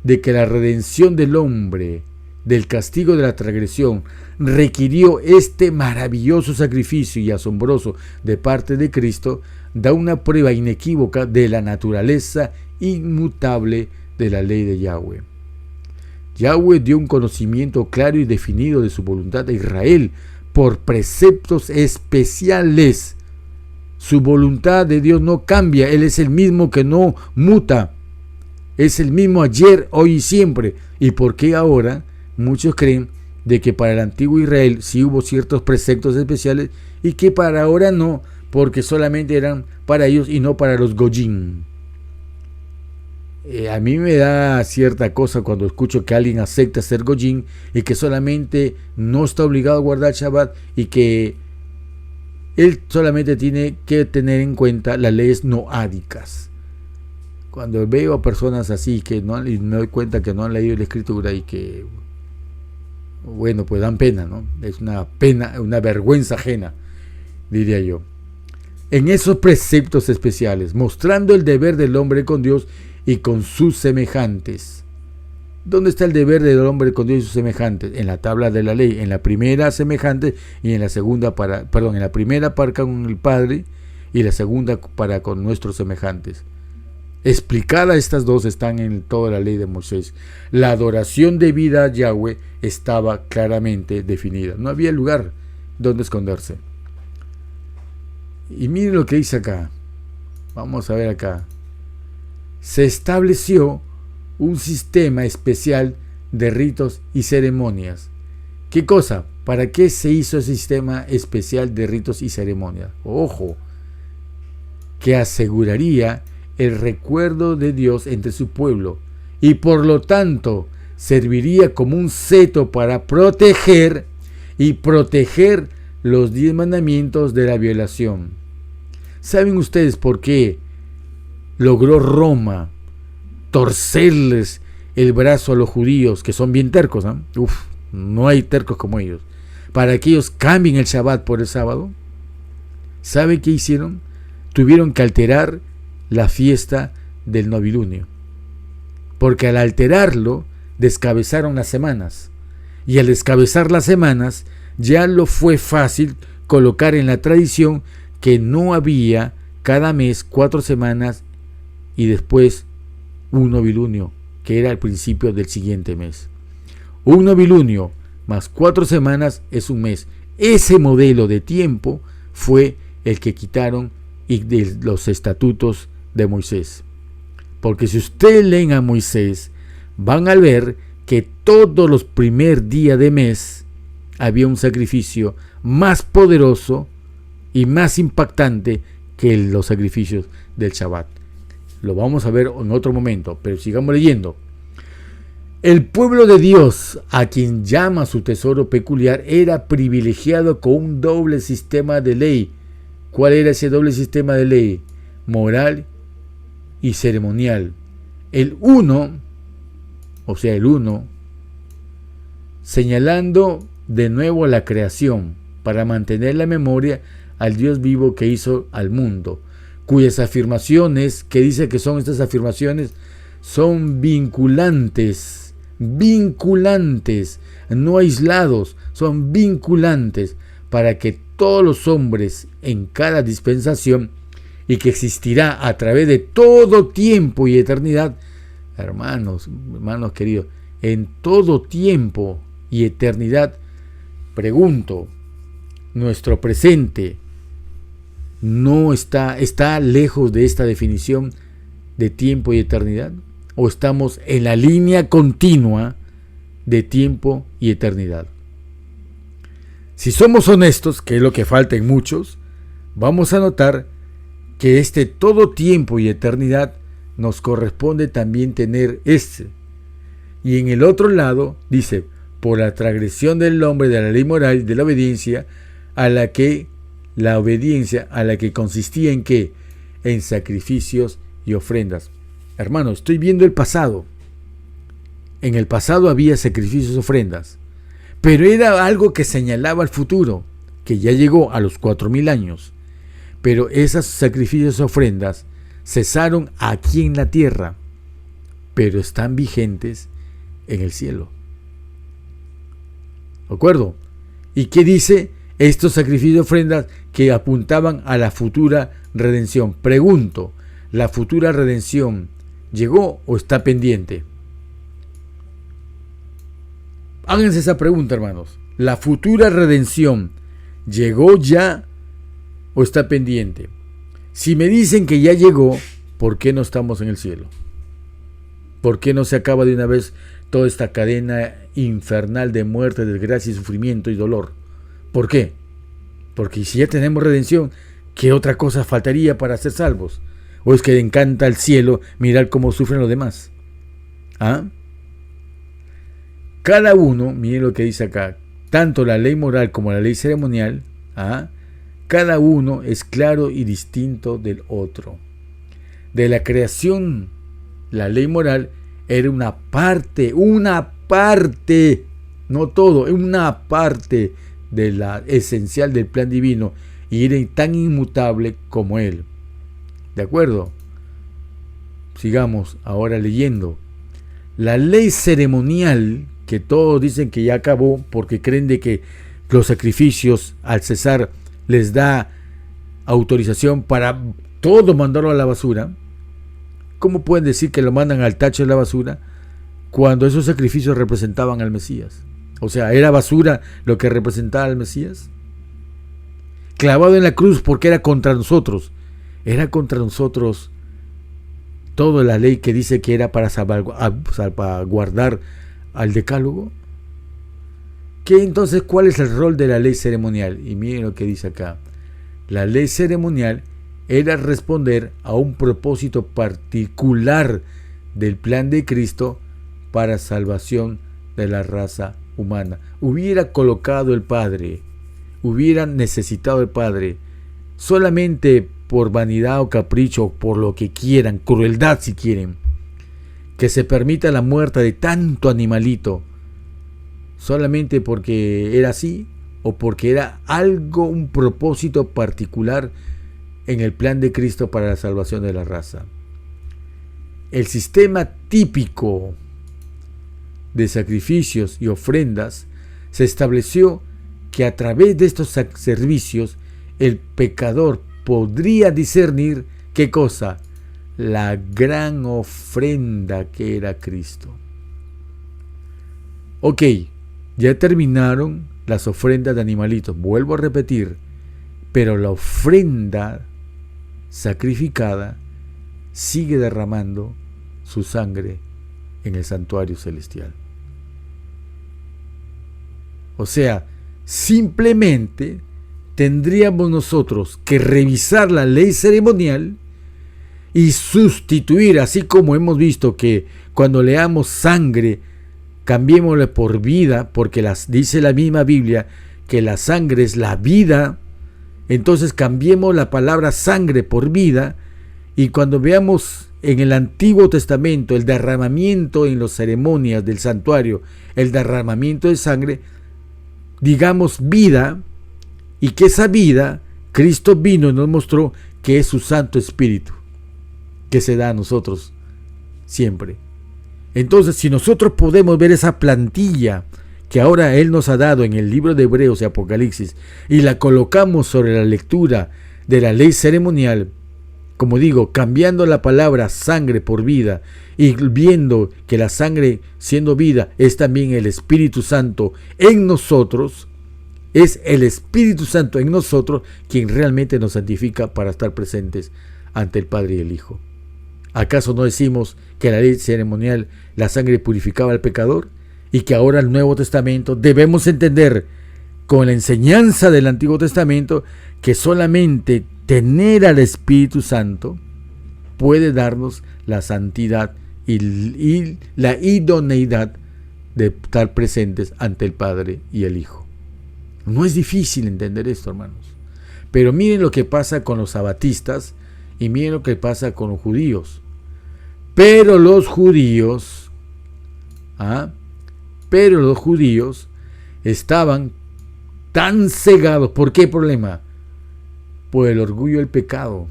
de que la redención del hombre del castigo de la transgresión requirió este maravilloso sacrificio y asombroso de parte de Cristo da una prueba inequívoca de la naturaleza inmutable de la ley de Yahweh. Yahweh dio un conocimiento claro y definido de su voluntad a Israel por preceptos especiales. Su voluntad de Dios no cambia, Él es el mismo que no muta, es el mismo ayer, hoy y siempre. ¿Y por qué ahora muchos creen de que para el antiguo Israel sí hubo ciertos preceptos especiales y que para ahora no, porque solamente eran para ellos y no para los goyim? A mí me da cierta cosa cuando escucho que alguien acepta ser goyim y que solamente no está obligado a guardar Shabbat y que él solamente tiene que tener en cuenta las leyes noádicas. Cuando veo a personas así que no, y me doy cuenta que no han leído la escritura y que, bueno, pues dan pena, ¿no? Es una pena, una vergüenza ajena, diría yo. En esos preceptos especiales, mostrando el deber del hombre con Dios y con sus semejantes. ¿Dónde está el deber del hombre con Dios y sus semejantes? En la tabla de la ley, en la primera semejante y en la segunda en la primera para con el Padre y la segunda para con nuestros semejantes. Explicadas estas dos están en toda la ley de Moisés. La adoración debida a Yahweh estaba claramente definida. No había lugar donde esconderse. Y miren lo que dice acá. Vamos a ver acá. Se estableció un sistema especial de ritos y ceremonias. ¿Qué cosa? ¿Para qué se hizo ese sistema especial de ritos y ceremonias? Ojo, que aseguraría el recuerdo de Dios entre su pueblo y por lo tanto serviría como un cetro para proteger los 10 mandamientos de la violación. ¿Saben ustedes por qué logró Roma torcerles el brazo a los judíos, que son bien tercos, ¿eh? No hay tercos como ellos, para que ellos cambien el Shabbat por el sábado. ¿Sabe qué hicieron? Tuvieron que alterar la fiesta del novilunio, porque al alterarlo descabezaron las semanas, y al descabezar las semanas ya lo fue fácil colocar en la tradición que no había cada mes 4 semanas y después un novilunio, que era el principio del siguiente mes. Un novilunio más 4 semanas es un mes. Ese modelo de tiempo fue el que quitaron de los estatutos de Moisés. Porque si ustedes leen a Moisés, van a ver que todos los primeros días de mes había un sacrificio más poderoso y más impactante que los sacrificios del Shabbat. Lo vamos a ver en otro momento, pero sigamos leyendo. El pueblo de Dios, a quien llama su tesoro peculiar, era privilegiado con un doble sistema de ley. ¿Cuál era ese doble sistema de ley? Moral y ceremonial. El uno, señalando de nuevo a la creación, para mantener la memoria al Dios vivo que hizo al mundo, cuyas afirmaciones, que dice que son estas afirmaciones, son vinculantes, no aislados, son vinculantes para que todos los hombres en cada dispensación, y que existirá a través de todo tiempo y eternidad, hermanos queridos, en todo tiempo y eternidad. Pregunto, ¿nuestro presente no está lejos de esta definición de tiempo y eternidad? ¿O estamos en la línea continua de tiempo y eternidad? Si somos honestos, que es lo que falta en muchos, vamos a notar que todo tiempo y eternidad nos corresponde también tener Y en el otro lado dice, por la transgresión del hombre de la ley moral y de la obediencia, a la que consistía en ¿qué? En sacrificios y ofrendas. Hermano, estoy viendo el pasado. En el pasado había sacrificios y ofrendas, pero era algo que señalaba al futuro, que ya llegó a los 4000 años. Pero esos sacrificios y ofrendas cesaron aquí en la tierra, pero están vigentes en el cielo. ¿De acuerdo? ¿Y qué dice? Estos sacrificios y ofrendas que apuntaban a la futura redención. Pregunto, ¿la futura redención llegó o está pendiente? Háganse esa pregunta, hermanos. ¿La futura redención llegó ya o está pendiente? Si me dicen que ya llegó, ¿por qué no estamos en el cielo? ¿Por qué no se acaba de una vez toda esta cadena infernal de muerte, desgracia y sufrimiento y dolor? ¿Por qué? Porque si ya tenemos redención, ¿qué otra cosa faltaría para ser salvos? ¿O es que le encanta al cielo mirar cómo sufren los demás? ¿Ah? Cada uno, miren lo que dice acá, tanto la ley moral como la ley ceremonial, cada uno es claro y distinto del otro. De la creación, la ley moral era una parte, no todo, una parte de la esencial del plan divino, y era tan inmutable como él. ¿De acuerdo? Sigamos ahora leyendo. La ley ceremonial, que todos dicen que ya acabó porque creen de que los sacrificios al cesar les da autorización para todo mandarlo a la basura. ¿Cómo pueden decir que lo mandan al tacho de la basura cuando esos sacrificios representaban al Mesías? O sea, ¿era basura lo que representaba al Mesías? Clavado en la cruz porque era contra nosotros. Era contra nosotros toda la ley que dice que era para salvaguardar al decálogo. ¿Qué entonces? ¿Cuál es el rol de la ley ceremonial? Y miren lo que dice acá. La ley ceremonial era responder a un propósito particular del plan de Cristo para salvación de la raza humana. Hubiera colocado el Padre, hubiera necesitado el Padre solamente por vanidad o capricho, por lo que quieran, crueldad si quieren, que se permita la muerte de tanto animalito, solamente porque era así o porque era algo, un propósito particular en el plan de Cristo para la salvación de la raza. El sistema típico de sacrificios y ofrendas se estableció que a través de estos servicios el pecador podría discernir ¿qué cosa? La gran ofrenda que era Cristo. Ok, ya terminaron las ofrendas de animalitos, vuelvo a repetir, pero la ofrenda sacrificada sigue derramando su sangre en el santuario celestial. O sea, simplemente tendríamos nosotros que revisar la ley ceremonial y sustituir, así como hemos visto que cuando leamos sangre, cambiémosle por vida, porque dice la misma Biblia que la sangre es la vida. Entonces cambiemos la palabra sangre por vida, y cuando veamos en el Antiguo Testamento el derramamiento en las ceremonias del santuario, el derramamiento de sangre, digamos vida, y que esa vida Cristo vino y nos mostró que es su Santo Espíritu que se da a nosotros siempre. Entonces, si nosotros podemos ver esa plantilla que ahora Él nos ha dado en el libro de Hebreos y Apocalipsis y la colocamos sobre la lectura de la ley ceremonial, como digo, cambiando la palabra sangre por vida y viendo que la sangre, siendo vida, es también el Espíritu Santo en nosotros, es el Espíritu Santo en nosotros quien realmente nos santifica para estar presentes ante el Padre y el Hijo. ¿Acaso no decimos que la ley ceremonial, la sangre purificaba al pecador? Y que ahora el Nuevo Testamento debemos entender con la enseñanza del Antiguo Testamento que solamente tener al Espíritu Santo puede darnos la santidad y la idoneidad de estar presentes ante el Padre y el Hijo. No es difícil entender esto, hermanos. Pero miren lo que pasa con los sabatistas y miren lo que pasa con los judíos. Pero los judíos estaban tan cegados. ¿Por qué problema? Por el orgullo del pecado.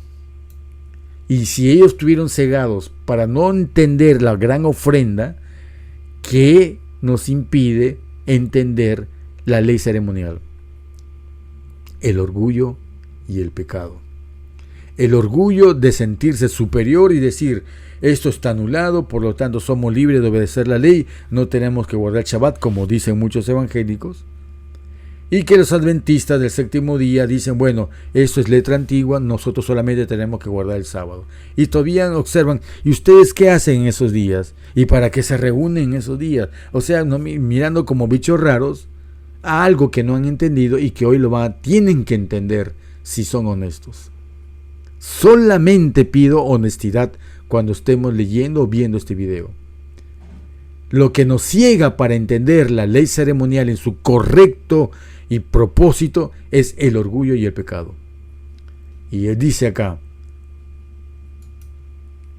Y si ellos estuvieron cegados para no entender la gran ofrenda, ¿qué nos impide entender la ley ceremonial? El orgullo y el pecado. El orgullo de sentirse superior y decir, esto está anulado, por lo tanto somos libres de obedecer la ley, no tenemos que guardar Shabbat, como dicen muchos evangélicos. Y que los adventistas del séptimo día dicen, bueno, esto es letra antigua, nosotros solamente tenemos que guardar el sábado. Y todavía observan, ¿y ustedes qué hacen en esos días? ¿Y para qué se reúnen en esos días? O sea, no, mirando como bichos raros a algo que no han entendido y que hoy tienen que entender si son honestos. Solamente pido honestidad cuando estemos leyendo o viendo este video. Lo que nos ciega para entender la ley ceremonial en su correcto y propósito es el orgullo y el pecado. Y él dice acá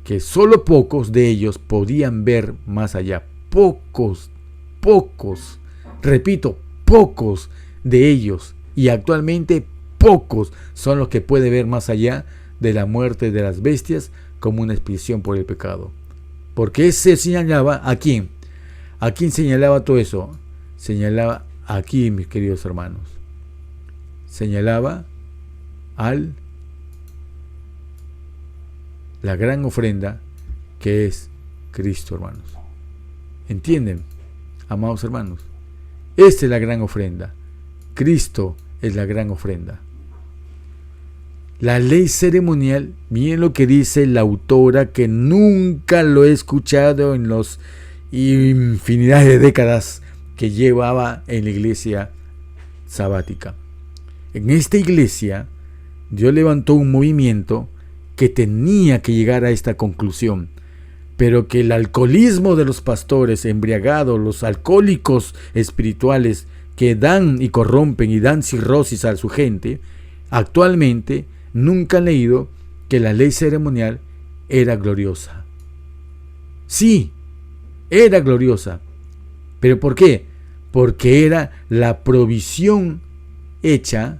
que solo pocos de ellos podían ver más allá. Pocos, repito, pocos de ellos, y actualmente pocos son los que pueden ver más allá de la muerte de las bestias como una expiación por el pecado. Porque se señalaba ¿a quién? ¿A quién señalaba todo eso? Señalaba aquí, mis queridos hermanos. Señalaba la gran ofrenda que es Cristo, hermanos. ¿Entienden, amados hermanos? Esta es la gran ofrenda. Cristo es la gran ofrenda. La ley ceremonial, miren lo que dice la autora, que nunca lo he escuchado en los infinidad de décadas que llevaba en la iglesia sabática. En esta iglesia, Dios levantó un movimiento que tenía que llegar a esta conclusión, pero que el alcoholismo de los pastores embriagados, los alcohólicos espirituales que dan y corrompen y dan cirrosis a su gente, actualmente nunca han leído que la ley ceremonial era gloriosa. Sí, era gloriosa. ¿Pero por qué? Porque era la provisión hecha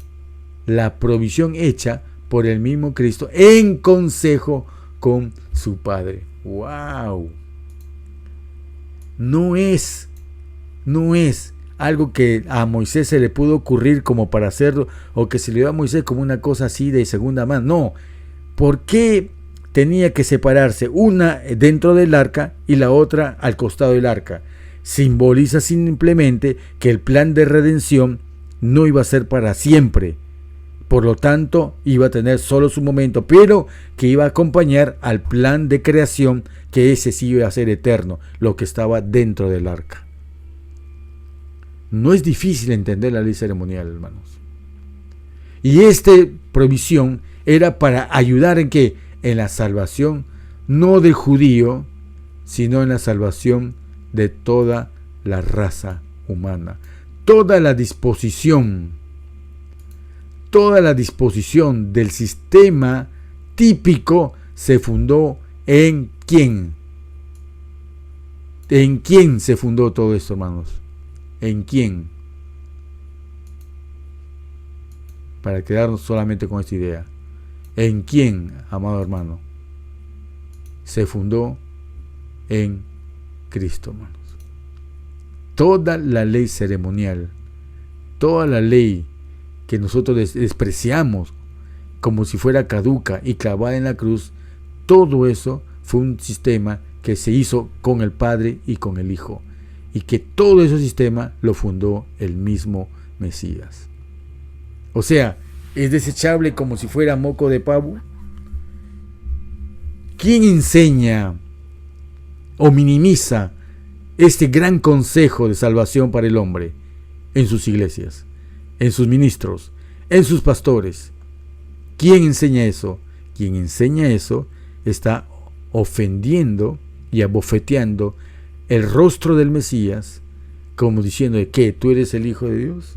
por el mismo Cristo en consejo con su Padre. ¡Wow! No es algo que a Moisés se le pudo ocurrir como para hacerlo, o que se le dio a Moisés como una cosa así de segunda mano. No. ¿Por qué tenía que separarse una dentro del arca y la otra al costado del arca? Simboliza simplemente que el plan de redención no iba a ser para siempre. Por lo tanto, iba a tener solo su momento, pero que iba a acompañar al plan de creación, que ese sí iba a ser eterno, lo que estaba dentro del arca. No es difícil entender la ley ceremonial, hermanos. Y esta provisión era para ayudar en que en la salvación no del judío, sino en la salvación de toda la raza humana. Toda la disposición del sistema típico se fundó en ¿quién? ¿En quién se fundó todo esto, hermanos? ¿En quién? Para quedarnos solamente con esta idea. ¿En quién, amado hermano? Se fundó en Cristo, hermanos. Toda la ley ceremonial, toda la ley que nosotros despreciamos como si fuera caduca y clavada en la cruz, todo eso fue un sistema que se hizo con el Padre y con el Hijo, y que todo ese sistema lo fundó el mismo Mesías. O sea, es desechable como si fuera moco de pavo. ¿Quién enseña o minimiza este gran consejo de salvación para el hombre? En sus iglesias, en sus ministros, en sus pastores. ¿Quién enseña eso? Quien enseña eso está ofendiendo y abofeteando el rostro del Mesías, como diciendo que tú eres el Hijo de Dios,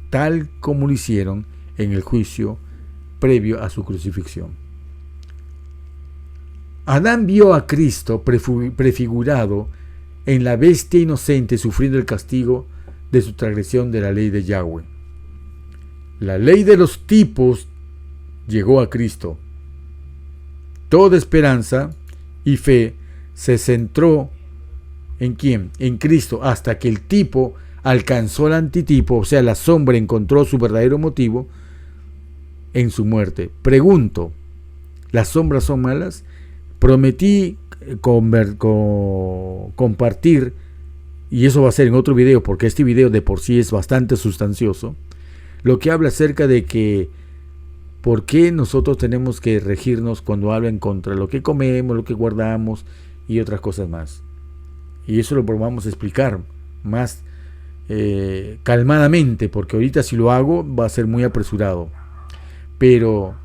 tal como lo hicieron en el juicio previo a su crucifixión. Adán vio a Cristo prefigurado en la bestia inocente sufriendo el castigo de su transgresión de la ley de Yahweh. La ley de los tipos llegó a Cristo. Toda esperanza y fe se centró ¿en quién? En Cristo, hasta que el tipo alcanzó el antitipo, o sea, la sombra encontró su verdadero motivo en su muerte. Pregunto, ¿las sombras son malas? Prometí compartir, y eso va a ser en otro video, porque este video de por sí es bastante sustancioso, lo que habla acerca de que por qué nosotros tenemos que regirnos cuando hablan contra lo que comemos, lo que guardamos y otras cosas más. Y eso lo vamos a explicar más calmadamente, porque ahorita si lo hago va a ser muy apresurado. Pero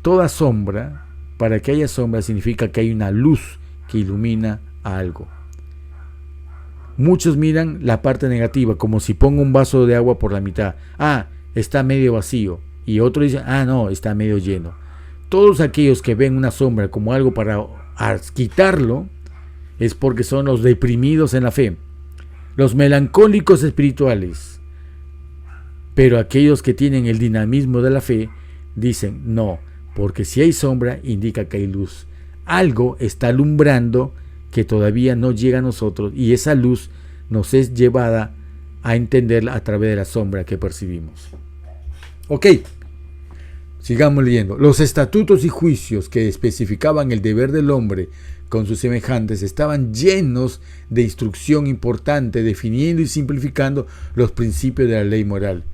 toda sombra, para que haya sombra, significa que hay una luz que ilumina a algo. Muchos miran la parte negativa, como si pongo un vaso de agua por la mitad. Ah, está medio vacío. Y otro dice, ah, no, está medio lleno. Todos aquellos que ven una sombra como algo para quitarlo, es porque son los deprimidos en la fe, los melancólicos espirituales. Pero aquellos que tienen el dinamismo de la fe dicen, no, porque si hay sombra indica que hay luz. Algo está alumbrando que todavía no llega a nosotros, y esa luz nos es llevada a entenderla a través de la sombra que percibimos. Ok, sigamos leyendo. Los estatutos y juicios que especificaban el deber del hombre con sus semejantes estaban llenos de instrucción importante, definiendo y simplificando los principios de la ley moral,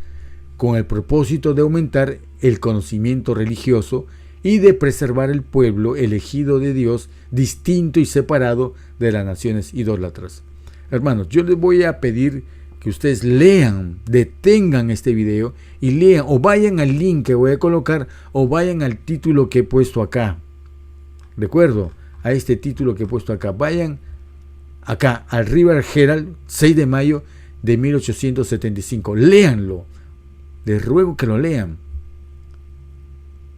con el propósito de aumentar el conocimiento religioso y de preservar el pueblo elegido de Dios, distinto y separado de las naciones idólatras. Hermanos, yo les voy a pedir que ustedes lean, detengan este video y lean, o vayan al link que voy a colocar, o vayan al título que he puesto acá. ¿De acuerdo? A este título que he puesto acá. Vayan acá al River Herald, 6 de mayo de 1875. Léanlo. Les ruego que lo lean.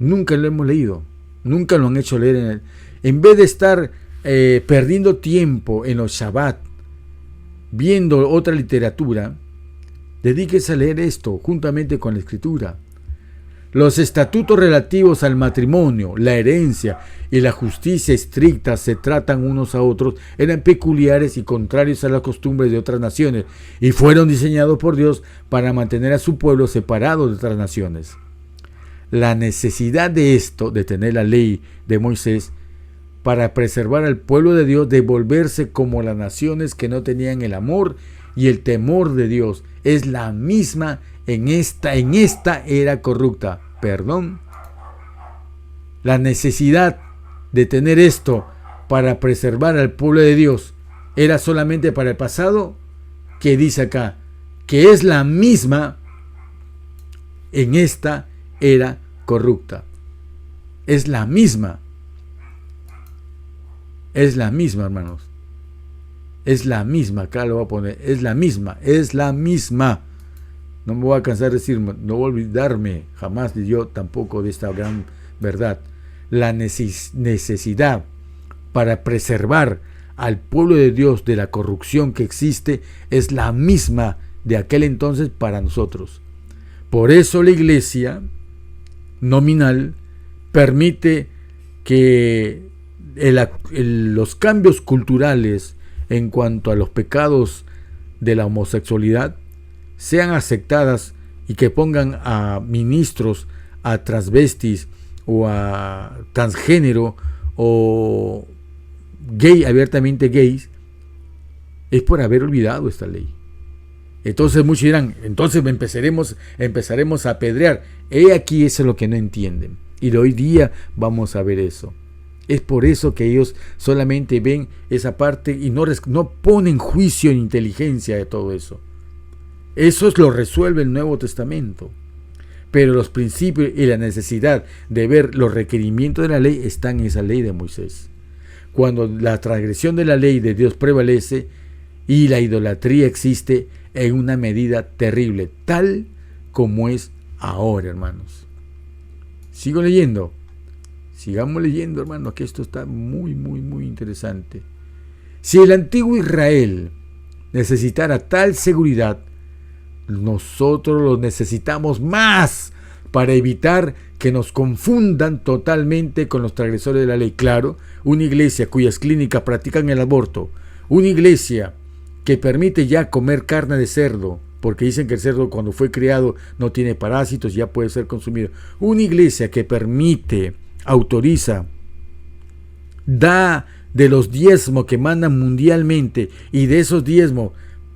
Nunca lo hemos leído, nunca lo han hecho leer. En vez de estar perdiendo tiempo en los Shabbat, viendo otra literatura, dedíquese a leer esto juntamente con la Escritura. Los estatutos relativos al matrimonio, la herencia y la justicia estricta se tratan unos a otros, eran peculiares y contrarios a las costumbres de otras naciones y fueron diseñados por Dios para mantener a su pueblo separado de otras naciones. La necesidad de esto, de tener la ley de Moisés, para preservar al pueblo de Dios de volverse como las naciones que no tenían el amor y el temor de Dios, es la misma en esta era corrupta. Perdón. La necesidad de tener esto para preservar al pueblo de Dios era solamente para el pasado, que dice acá, que es la misma en esta era corrupta. Es la misma. Es la misma, hermanos. Es la misma, acá lo voy a poner. Es la misma. No me voy a cansar de decir, no voy a olvidarme jamás de yo tampoco de esta gran verdad. La necesidad para preservar al pueblo de Dios de la corrupción que existe es la misma de aquel entonces para nosotros. Por eso la iglesia nominal permite que los cambios culturales en cuanto a los pecados de la homosexualidad sean aceptadas y que pongan a ministros, a transvestis o a transgénero o gay, abiertamente gays, es por haber olvidado esta ley. Entonces muchos dirán, entonces empezaremos a apedrear. Aquí eso es lo que no entienden. Y hoy día vamos a ver eso. Es por eso que ellos solamente ven esa parte y no ponen juicio en inteligencia de todo eso. Eso lo resuelve el Nuevo Testamento. Pero los principios y la necesidad de ver los requerimientos de la ley están en esa ley de Moisés. Cuando la transgresión de la ley de Dios prevalece y la idolatría existe en una medida terrible, tal como es ahora, hermanos. Sigo leyendo. Sigamos leyendo, hermanos, que esto está muy, muy, muy interesante. Si el antiguo Israel necesitara tal seguridad, nosotros lo necesitamos más para evitar que nos confundan totalmente con los transgresores de la ley. Claro, una iglesia cuyas clínicas practican el aborto, una iglesia que permite ya comer carne de cerdo, porque dicen que el cerdo cuando fue criado no tiene parásitos, ya puede ser consumido. Una iglesia que permite, autoriza, da de los diezmos que mandan mundialmente y de esos diezmos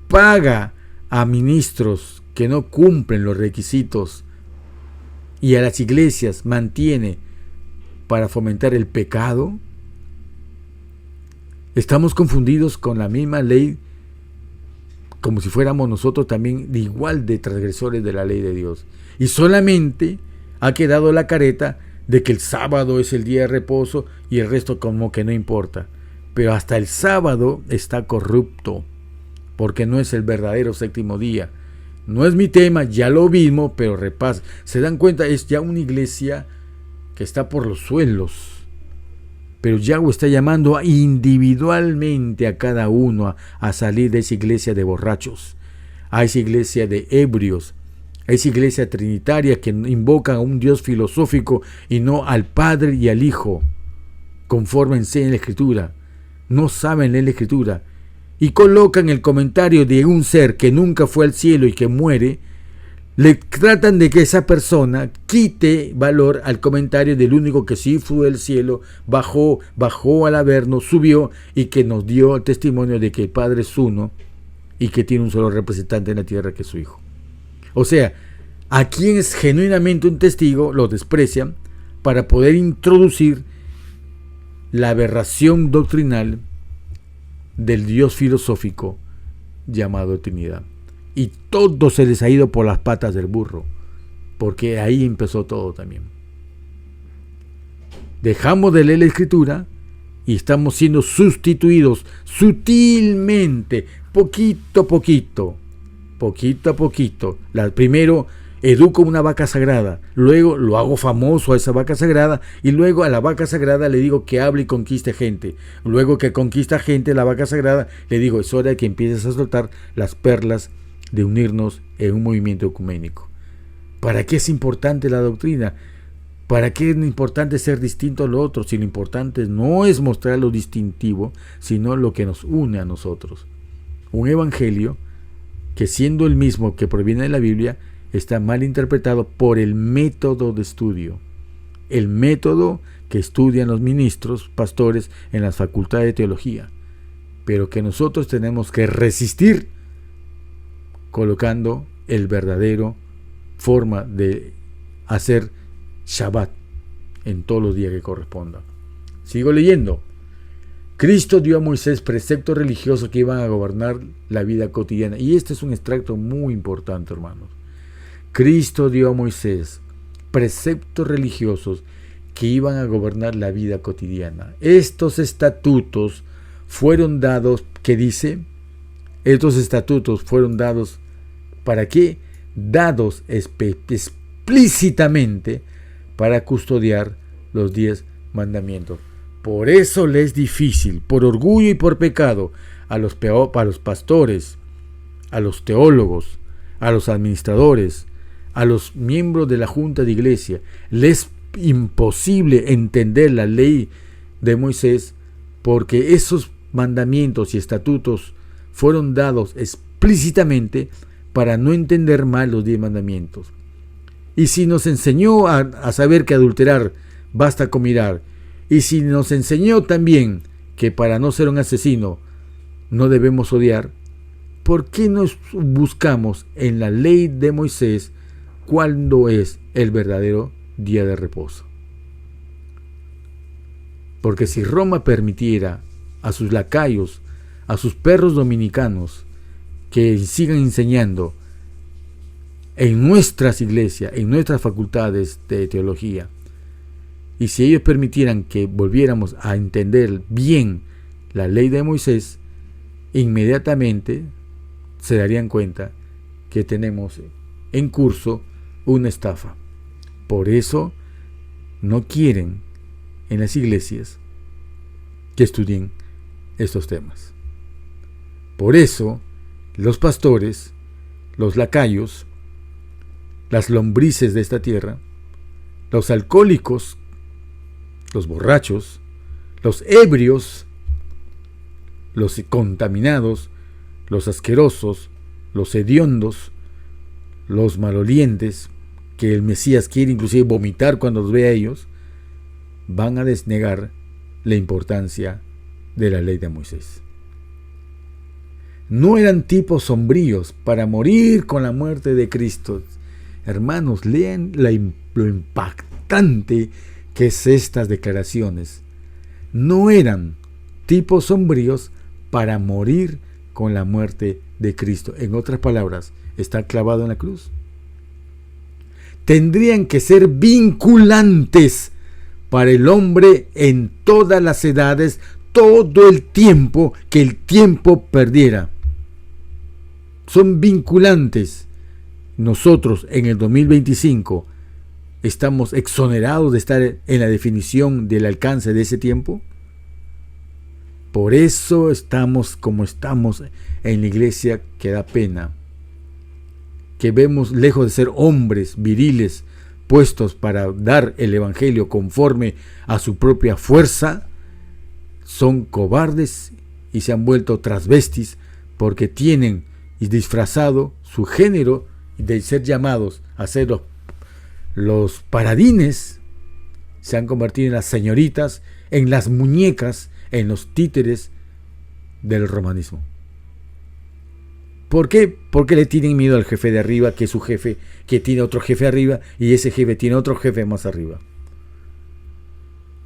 paga a ministros que no cumplen los requisitos y a las iglesias mantiene para fomentar el pecado. Estamos confundidos con la misma ley, como si fuéramos nosotros también de igual de transgresores de la ley de Dios. Y solamente ha quedado la careta de que el sábado es el día de reposo y el resto como que no importa. Pero hasta el sábado está corrupto, porque no es el verdadero séptimo día. No es mi tema, ya lo vimos, pero repasa. Se dan cuenta, es ya una iglesia que está por los suelos. Pero Yahweh está llamando individualmente a cada uno a salir de esa iglesia de borrachos, a esa iglesia de ebrios, a esa iglesia trinitaria que invocan a un Dios filosófico y no al Padre y al Hijo. Confórmense en la Escritura. No saben leer la Escritura. Y colocan el comentario de un ser que nunca fue al cielo y que muere. Le tratan de que esa persona quite valor al comentario del único que sí fue al cielo, bajó al Averno, subió y que nos dio el testimonio de que el Padre es uno y que tiene un solo representante en la tierra que es su Hijo. O sea, a quien es genuinamente un testigo lo desprecian para poder introducir la aberración doctrinal del Dios filosófico llamado Trinidad. Y todo se les ha ido por las patas del burro, porque ahí empezó todo también. Dejamos de leer la Escritura y estamos siendo sustituidos sutilmente, poquito a poquito. Primero educo una vaca sagrada, luego lo hago famoso a esa vaca sagrada y luego a la vaca sagrada le digo que hable y conquiste gente. Luego que conquista gente la vaca sagrada, le digo, es hora de que empieces a soltar las perlas de unirnos en un movimiento ecuménico. ¿Para qué es importante la doctrina? ¿Para qué es importante ser distinto a lo otro? Si lo importante no es mostrar lo distintivo, sino lo que nos une a nosotros. Un evangelio que, siendo el mismo que proviene de la Biblia, está mal interpretado por el método de estudio. El método que estudian los ministros, pastores en las facultades de teología. Pero que nosotros tenemos que resistir colocando el verdadero forma de hacer Shabbat en todos los días que correspondan. Sigo leyendo. Cristo dio a Moisés preceptos religiosos que iban a gobernar la vida cotidiana. Y este es un extracto muy importante, hermanos. Cristo dio a Moisés preceptos religiosos que iban a gobernar la vida cotidiana. Estos estatutos fueron dados, ¿qué dice? Estos estatutos fueron dados, ¿para qué? Dados explícitamente para custodiar los 10 mandamientos. Por eso le es difícil, por orgullo y por pecado, a los pastores, a los teólogos, a los administradores, a los miembros de la junta de iglesia, les es imposible entender la ley de Moisés, porque esos mandamientos y estatutos fueron dados explícitamente para no entender mal los 10 mandamientos. Y si nos enseñó a saber que adulterar basta con mirar, y si nos enseñó también que para no ser un asesino no debemos odiar, ¿por qué no buscamos en la ley de Moisés cuándo es el verdadero día de reposo? Porque si Roma permitiera a sus lacayos, a sus perros dominicanos, que sigan enseñando en nuestras iglesias, en nuestras facultades de teología, y si ellos permitieran que volviéramos a entender bien la ley de Moisés, inmediatamente se darían cuenta que tenemos en curso una estafa. Por eso no quieren en las iglesias que estudien estos temas. Por eso los pastores, los lacayos, las lombrices de esta tierra, los alcohólicos, los borrachos, los ebrios, los contaminados, los asquerosos, los hediondos, los malolientes, que el Mesías quiere inclusive vomitar cuando los ve a ellos, van a desnegar la importancia de la ley de Moisés. No eran tipos sombríos para morir con la muerte de Cristo. Hermanos, lean lo impactante que es estas declaraciones. No eran tipos sombríos para morir con la muerte de Cristo. En otras palabras, está clavado en la cruz. Tendrían que ser vinculantes para el hombre en todas las edades, todo el tiempo que el tiempo perdiera. Son vinculantes. Nosotros en el 2025 estamos exonerados de estar en la definición del alcance de ese tiempo. Por eso estamos como estamos en la iglesia, que da pena. Que vemos, lejos de ser hombres viriles puestos para dar el evangelio conforme a su propia fuerza, son cobardes y se han vuelto transvestis porque tienen disfrazado su género de ser llamados a ser los paladines. Se han convertido en las señoritas, en las muñecas, en los títeres del romanismo. ¿Por qué? Porque le tienen miedo al jefe de arriba, que es su jefe, que tiene otro jefe arriba, y ese jefe tiene otro jefe más arriba.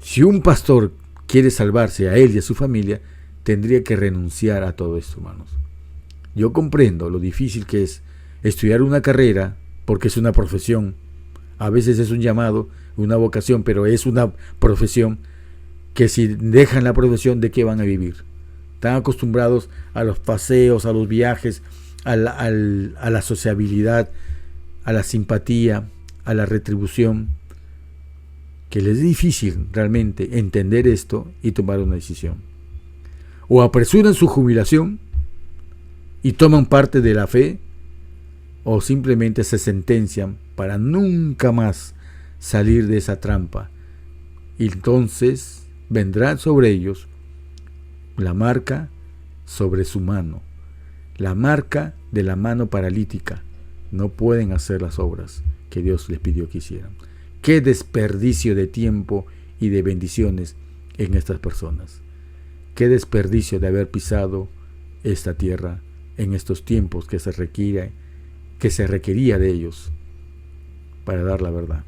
Si un pastor quiere salvarse a él y a su familia, tendría que renunciar a todo esto, hermanos. Yo comprendo lo difícil que es estudiar una carrera, porque es una profesión. A veces es un llamado, una vocación, pero es una profesión que si dejan la profesión, ¿de qué van a vivir? Están acostumbrados a los paseos, a los viajes, a la sociabilidad, a la simpatía, a la retribución, que les es difícil realmente entender esto y tomar una decisión. O apresuran su jubilación y toman parte de la fe, o simplemente se sentencian para nunca más salir de esa trampa. Y entonces vendrá sobre ellos la marca sobre su mano, la marca de la mano paralítica. No pueden hacer las obras que Dios les pidió que hicieran. Qué desperdicio de tiempo y de bendiciones en estas personas. Qué desperdicio de haber pisado esta tierra en estos tiempos que se requería de ellos para dar la verdad.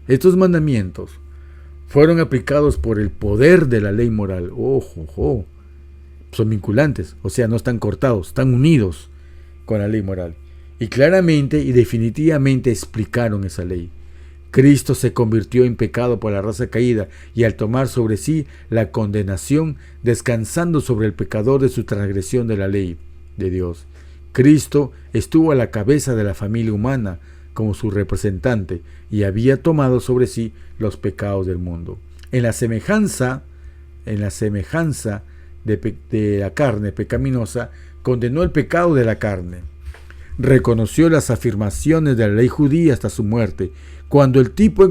Estos mandamientos fueron aplicados por el poder de la ley moral. Ojo, son vinculantes, o sea, no están cortados, están unidos con la ley moral. Y claramente y definitivamente explicaron esa ley. Cristo se convirtió en pecado por la raza caída y al tomar sobre sí la condenación, descansando sobre el pecador de su transgresión de la ley de Dios. Cristo estuvo a la cabeza de la familia humana como su representante y había tomado sobre sí los pecados del mundo. En la semejanza de la carne pecaminosa, condenó el pecado de la carne. Reconoció las afirmaciones de la ley judía hasta su muerte. Cuando el tipo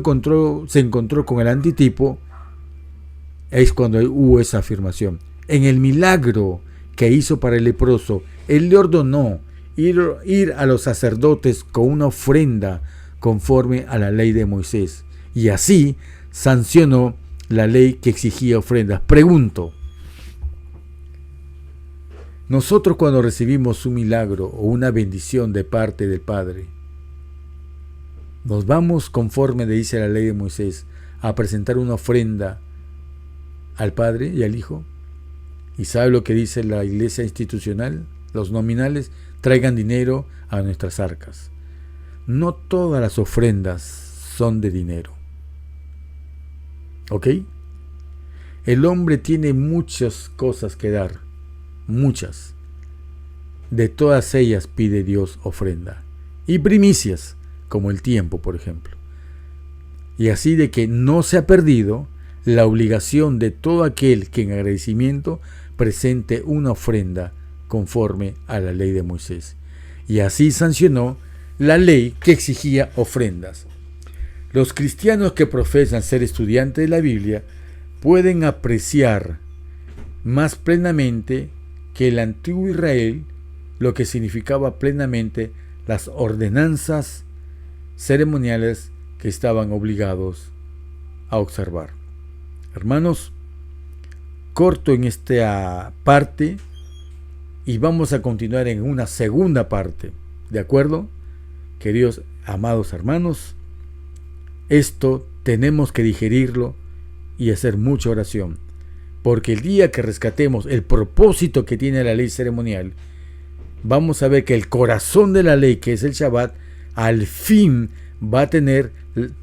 se encontró con el antitipo, es cuando hubo esa afirmación. En el milagro que hizo para el leproso, él le ordenó ir a los sacerdotes con una ofrenda conforme a la ley de Moisés. Y así sancionó la ley que exigía ofrendas. Pregunto, nosotros cuando recibimos un milagro o una bendición de parte del Padre, nos vamos conforme dice la ley de Moisés a presentar una ofrenda al Padre y al Hijo. ¿Y sabe lo que dice la iglesia institucional? Los nominales: traigan dinero a nuestras arcas. No todas las ofrendas son de dinero. ¿Ok? El hombre tiene muchas cosas que dar. Muchas. De todas ellas pide Dios ofrenda. Y primicias, como el tiempo, por ejemplo. Y así de que no se ha perdido la obligación de todo aquel que en agradecimiento presente una ofrenda conforme a la ley de Moisés. Y así sancionó la ley que exigía ofrendas. Los cristianos que profesan ser estudiantes de la Biblia pueden apreciar más plenamente que el antiguo Israel lo que significaba plenamente las ordenanzas ceremoniales que estaban obligados a observar. Hermanos, corto en esta parte y vamos a continuar en una segunda parte. ¿De acuerdo? Queridos amados hermanos, esto tenemos que digerirlo y hacer mucha oración, porque el día que rescatemos el propósito que tiene la ley ceremonial, vamos a ver que el corazón de la ley, que es el Shabbat, al fin va a tener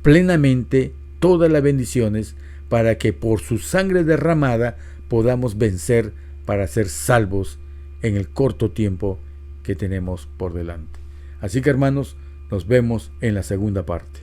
plenamente todas las bendiciones para que por su sangre derramada podamos vencer para ser salvos en el corto tiempo que tenemos por delante. Así que hermanos, nos vemos en la segunda parte.